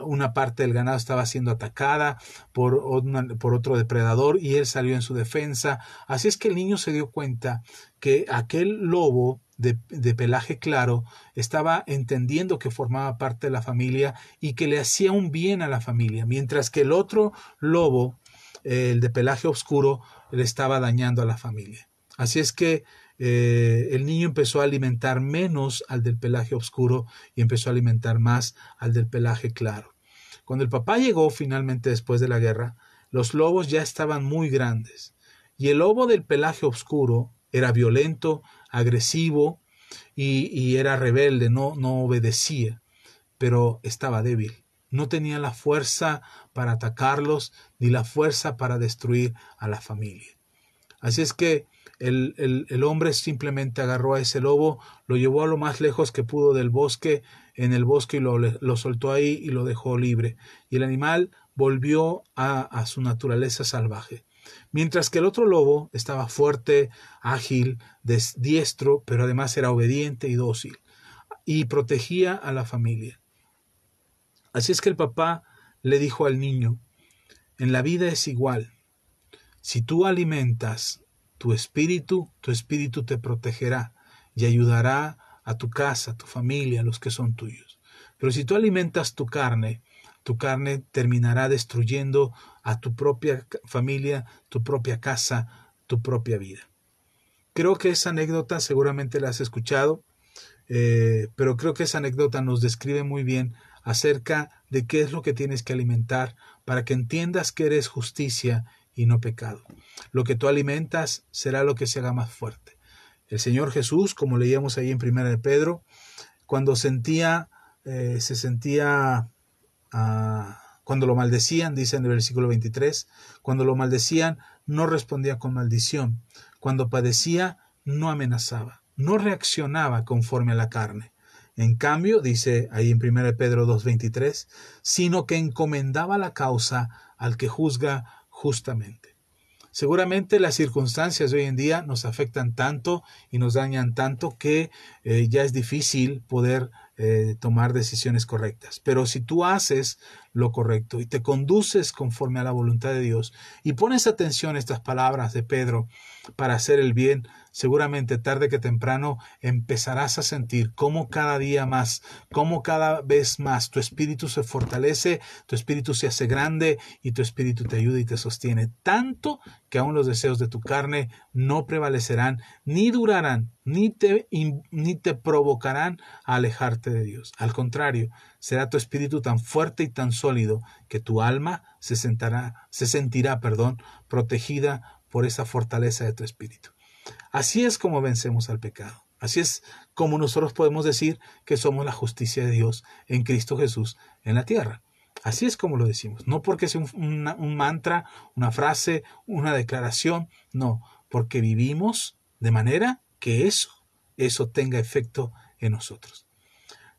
una parte del ganado estaba siendo atacada por otro depredador y él salió en su defensa. Así es que el niño se dio cuenta que aquel lobo de pelaje claro estaba entendiendo que formaba parte de la familia y que le hacía un bien a la familia, mientras que el otro lobo, el de pelaje oscuro, le estaba dañando a la familia. Así es que el niño empezó a alimentar menos al del pelaje oscuro y empezó a alimentar más al del pelaje claro. Cuando el papá llegó finalmente después de la guerra, los lobos ya estaban muy grandes y el lobo del pelaje oscuro era violento, agresivo y era rebelde, no obedecía, pero estaba débil. No tenía la fuerza para atacarlos ni la fuerza para destruir a la familia. Así es que el hombre simplemente agarró a ese lobo, lo llevó a lo más lejos que pudo del bosque, en el bosque, y lo soltó ahí y lo dejó libre. Y el animal volvió a su naturaleza salvaje. Mientras que el otro lobo estaba fuerte, ágil, diestro, pero además era obediente y dócil, y protegía a la familia. Así es que el papá le dijo al niño, en la vida es igual. Si tú alimentas tu espíritu te protegerá y ayudará a tu casa, a tu familia, a los que son tuyos. Pero si tú alimentas tu carne terminará destruyendo a tu propia familia, tu propia casa, tu propia vida. Creo que esa anécdota seguramente la has escuchado, pero creo que esa anécdota nos describe muy bien acerca de qué es lo que tienes que alimentar para que entiendas que eres justicia y no pecado. Lo que tú alimentas será lo que se haga más fuerte. El Señor Jesús, como leíamos ahí en 1 de Pedro, cuando cuando lo maldecían, dice en el versículo 23, cuando lo maldecían no respondía con maldición, cuando padecía no amenazaba, no reaccionaba conforme a la carne. En cambio, dice ahí en 1 Pedro 2:23, sino que encomendaba la causa al que juzga justamente. Seguramente las circunstancias de hoy en día nos afectan tanto y nos dañan tanto que ya es difícil poder tomar decisiones correctas. Pero si tú haces lo correcto y te conduces conforme a la voluntad de Dios y pones atención a estas palabras de Pedro para hacer el bien, seguramente tarde que temprano empezarás a sentir cómo cada día más, cómo cada vez más tu espíritu se fortalece, tu espíritu se hace grande y tu espíritu te ayuda y te sostiene tanto que aún los deseos de tu carne no prevalecerán, ni durarán, ni te provocarán a alejarte de Dios. Al contrario, será tu espíritu tan fuerte y tan sólido que tu alma se sentirá, protegida por esa fortaleza de tu espíritu. Así es como vencemos al pecado. Así es como nosotros podemos decir que somos la justicia de Dios en Cristo Jesús en la tierra. Así es como lo decimos. No porque sea un mantra, una frase, una declaración. No, porque vivimos de manera que eso tenga efecto en nosotros.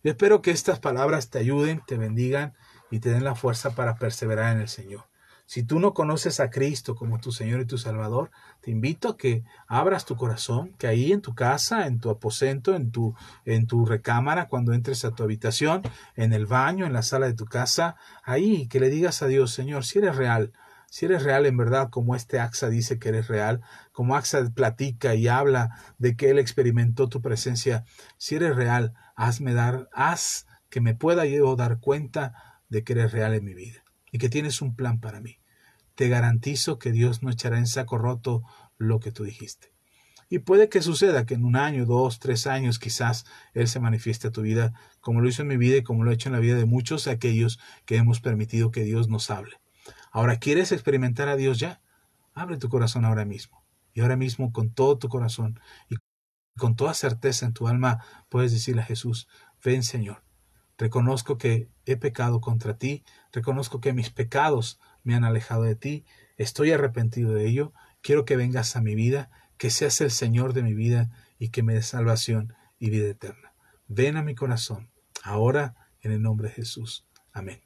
Yo espero que estas palabras te ayuden, te bendigan y te den la fuerza para perseverar en el Señor. Si tú no conoces a Cristo como tu Señor y tu Salvador, te invito a que abras tu corazón, que ahí en tu casa, en tu aposento, en tu recámara, cuando entres a tu habitación, en el baño, en la sala de tu casa, ahí que le digas a Dios, Señor, si eres real en verdad, como este Axa dice que eres real, como Axa platica y habla de que él experimentó tu presencia, si eres real, haz que me pueda yo dar cuenta de que eres real en mi vida y que tienes un plan para mí. Te garantizo que Dios no echará en saco roto lo que tú dijiste. Y puede que suceda que en 1 año, 2, 3 años quizás Él se manifieste a tu vida, como lo hizo en mi vida y como lo ha hecho en la vida de muchos aquellos que hemos permitido que Dios nos hable. Ahora, ¿quieres experimentar a Dios ya? Abre tu corazón ahora mismo. Y ahora mismo con todo tu corazón y con toda certeza en tu alma puedes decirle a Jesús, ven Señor. Reconozco que he pecado contra ti, reconozco que mis pecados me han alejado de ti, estoy arrepentido de ello, quiero que vengas a mi vida, que seas el Señor de mi vida y que me des salvación y vida eterna. Ven a mi corazón, ahora en el nombre de Jesús. Amén.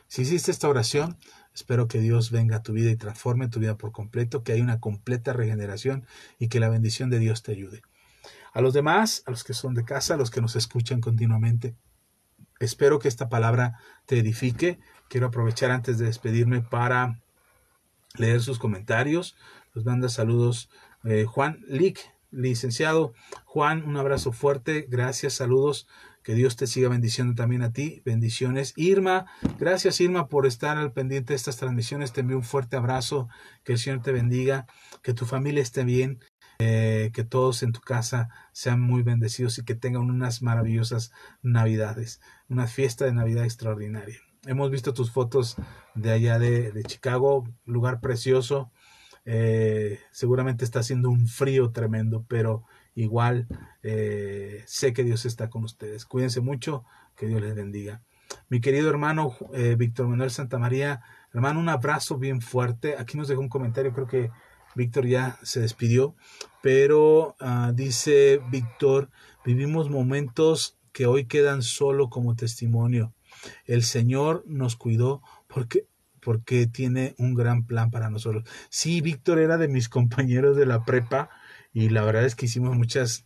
Si hiciste esta oración, espero que Dios venga a tu vida y transforme tu vida por completo, que haya una completa regeneración y que la bendición de Dios te ayude. A los demás, a los que son de casa, a los que nos escuchan continuamente, espero que esta palabra te edifique. Quiero aprovechar antes de despedirme para leer sus comentarios. Nos manda saludos Juan Lick, licenciado Juan, un abrazo fuerte, gracias, saludos, que Dios te siga bendiciendo también a ti, bendiciones. Irma, gracias Irma por estar al pendiente de estas transmisiones, te envío un fuerte abrazo, que el Señor te bendiga, que tu familia esté bien, que todos en tu casa sean muy bendecidos y que tengan unas maravillosas Navidades, una fiesta de Navidad extraordinaria. Hemos visto tus fotos de allá de Chicago, lugar precioso. Seguramente está haciendo un frío tremendo, pero igual sé que Dios está con ustedes. Cuídense mucho, que Dios les bendiga. Mi querido hermano Víctor Manuel Santamaría, hermano, un abrazo bien fuerte. Aquí nos dejó un comentario, creo que Víctor ya se despidió, pero dice Víctor, vivimos momentos que hoy quedan solo como testimonio. El Señor nos cuidó porque tiene un gran plan para nosotros. Sí, Víctor era de mis compañeros de la prepa y la verdad es que hicimos muchas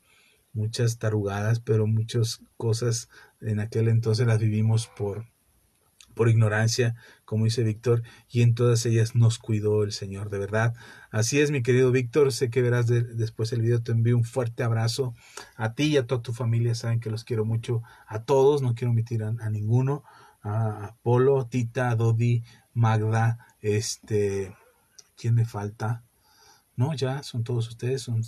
tarugadas, pero muchas cosas en aquel entonces las vivimos por ignorancia, como dice Víctor, y en todas ellas nos cuidó el Señor, de verdad. Así es, mi querido Víctor, sé que verás después el video, te envío un fuerte abrazo a ti y a toda tu familia, saben que los quiero mucho, a todos, no quiero omitir a ninguno, a Polo, Tita, Dodi, Magda, ¿quién me falta? No, ya son todos ustedes, son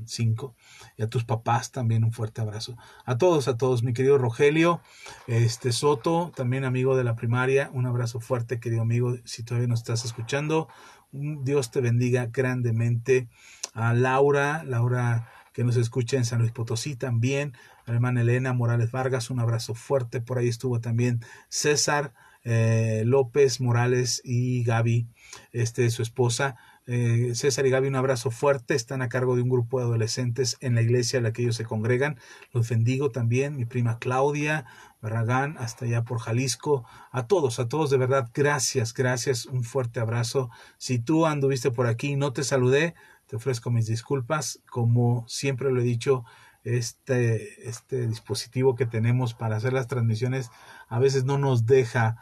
5. Y a tus papás también un fuerte abrazo. A todos, mi querido Rogelio, Soto, también amigo de la primaria, un abrazo fuerte, querido amigo, si todavía nos estás escuchando. Dios te bendiga grandemente. A Laura que nos escucha en San Luis Potosí también. A la hermana Elena Morales Vargas, un abrazo fuerte. Por ahí estuvo también César López Morales y Gaby, su esposa. César y Gaby, un abrazo fuerte, están a cargo de un grupo de adolescentes en la iglesia en la que ellos se congregan, los bendigo también, mi prima Claudia Barragán, hasta allá por Jalisco, a todos de verdad, gracias, un fuerte abrazo. Si tú anduviste por aquí y no te saludé, te ofrezco mis disculpas, como siempre lo he dicho, este dispositivo que tenemos para hacer las transmisiones a veces no nos deja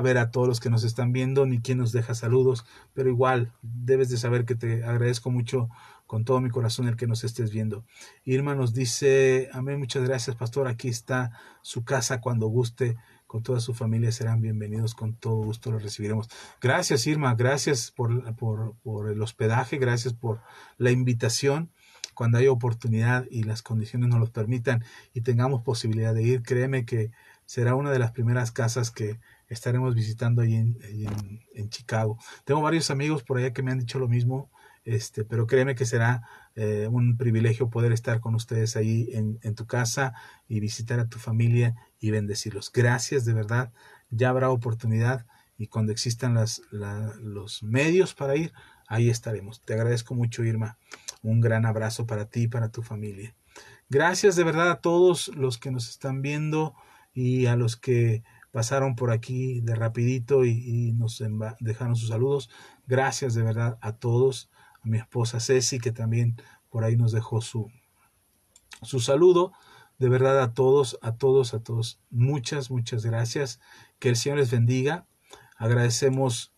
ver a todos los que nos están viendo, ni quien nos deja saludos, pero igual debes de saber que te agradezco mucho con todo mi corazón el que nos estés viendo. Irma nos dice, amén, muchas gracias, pastor, aquí está su casa cuando guste, con toda su familia serán bienvenidos, con todo gusto los recibiremos. Gracias, Irma, gracias por el hospedaje, gracias por la invitación. Cuando haya oportunidad y las condiciones nos lo permitan y tengamos posibilidad de ir, créeme que será una de las primeras casas que estaremos visitando ahí en Chicago. Tengo varios amigos por allá que me han dicho lo mismo, pero créeme que será un privilegio poder estar con ustedes ahí en tu casa y visitar a tu familia y bendecirlos. Gracias, de verdad. Ya habrá oportunidad y cuando existan los medios para ir, ahí estaremos. Te agradezco mucho, Irma. Un gran abrazo para ti y para tu familia. Gracias de verdad a todos los que nos están viendo y a los que pasaron por aquí de rapidito y nos dejaron sus saludos. Gracias de verdad a todos. A mi esposa Ceci, que también por ahí nos dejó su saludo. De verdad a todos. Muchas gracias. Que el Señor les bendiga. Agradecemos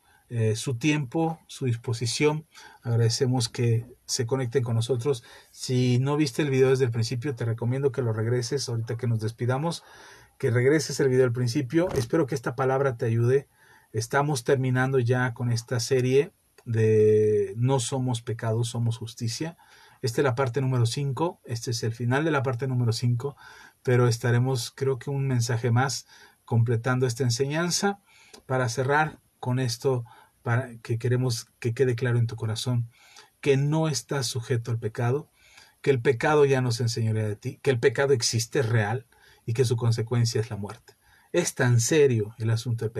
su tiempo, su disposición. Agradecemos que se conecten con nosotros. Si no viste el video desde el principio, te recomiendo que lo regreses ahorita que nos despidamos, que regreses el video al principio. Espero que esta palabra te ayude. Estamos terminando ya con esta serie de No somos pecados, somos justicia. Esta es la parte número 5. Este es el final de la parte número 5, pero estaremos, creo que un mensaje más, completando esta enseñanza para cerrar con esto, para que queremos que quede claro en tu corazón que no estás sujeto al pecado, que el pecado ya no se enseñorea de ti, que el pecado existe, es real y que su consecuencia es la muerte. Es tan serio el asunto del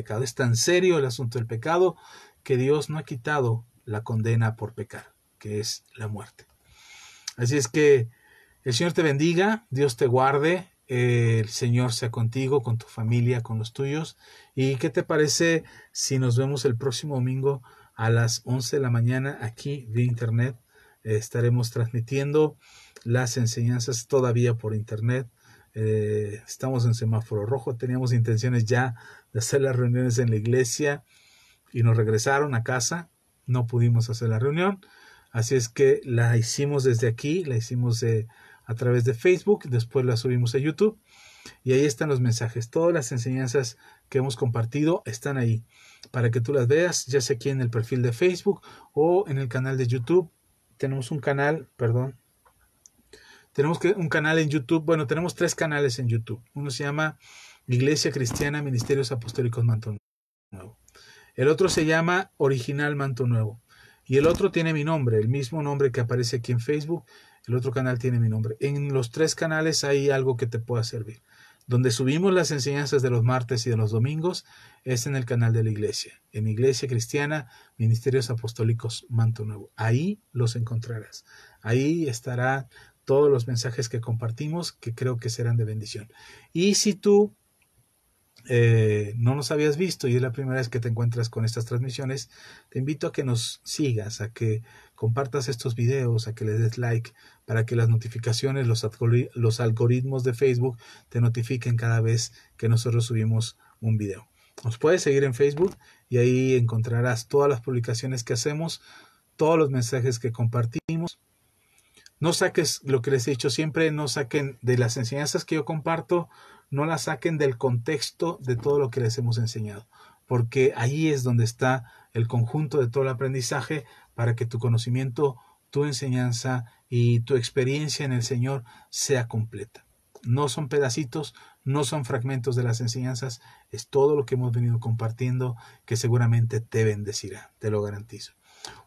pecado, que Dios no ha quitado la condena por pecar, que es la muerte. Así es que el Señor te bendiga, Dios te guarde, el Señor sea contigo, con tu familia, con los tuyos. ¿Y qué te parece si nos vemos el próximo domingo a las 11 de la mañana aquí vía internet? Estaremos transmitiendo las enseñanzas todavía por internet. Estamos en semáforo rojo, teníamos intenciones ya de hacer las reuniones en la iglesia y nos regresaron a casa, no pudimos hacer la reunión, así es que la hicimos desde aquí, la hicimos a través de Facebook, después la subimos a YouTube y ahí están los mensajes, todas las enseñanzas que hemos compartido están ahí para que tú las veas, ya sea aquí en el perfil de Facebook o en el canal de YouTube. Tenemos un canal, un canal en YouTube. Bueno, tenemos 3 canales en YouTube. Uno se llama Iglesia Cristiana Ministerios Apostólicos Manto Nuevo. El otro se llama Original Manto Nuevo. Y el otro tiene mi nombre, el mismo nombre que aparece aquí en Facebook. El otro canal tiene mi nombre. En los 3 canales hay algo que te pueda servir. Donde subimos las enseñanzas de los martes y de los domingos es en el canal de la iglesia. En Iglesia Cristiana Ministerios Apostólicos Manto Nuevo. Ahí los encontrarás. Ahí estará todos los mensajes que compartimos, que creo que serán de bendición. Y si tú no nos habías visto y es la primera vez que te encuentras con estas transmisiones, te invito a que nos sigas, a que compartas estos videos, a que le des like, para que las notificaciones, los algoritmos de Facebook te notifiquen cada vez que nosotros subimos un video. Nos puedes seguir en Facebook y ahí encontrarás todas las publicaciones que hacemos, todos los mensajes que compartimos. No saques lo que les he dicho siempre, no saquen de las enseñanzas que yo comparto, no las saquen del contexto de todo lo que les hemos enseñado, porque ahí es donde está el conjunto de todo el aprendizaje para que tu conocimiento, tu enseñanza y tu experiencia en el Señor sea completa. No son pedacitos, no son fragmentos de las enseñanzas, es todo lo que hemos venido compartiendo que seguramente te bendecirá, te lo garantizo.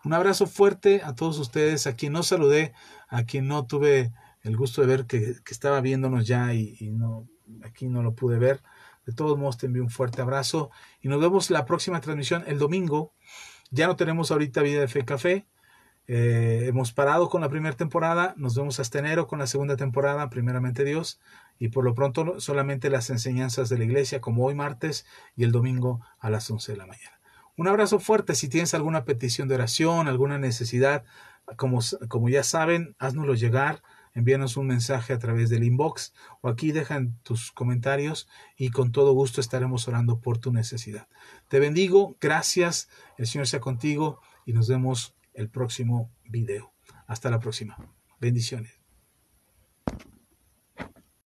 Un abrazo fuerte a todos ustedes, a quien no saludé, a quien no tuve el gusto de ver que estaba viéndonos ya y no, aquí no lo pude ver. De todos modos te envío un fuerte abrazo y nos vemos la próxima transmisión el domingo. Ya no tenemos ahorita Vida de Fe Café. Hemos parado con la primera temporada, nos vemos hasta enero con la segunda temporada, primeramente Dios, y por lo pronto solamente las enseñanzas de la iglesia como hoy martes y el domingo a las 11 de la mañana. Un abrazo fuerte. Si tienes alguna petición de oración, alguna necesidad, como ya saben, háznoslo llegar, envíanos un mensaje a través del inbox o aquí dejan tus comentarios y con todo gusto estaremos orando por tu necesidad. Te bendigo, gracias, el Señor sea contigo y nos vemos el próximo video. Hasta la próxima. Bendiciones.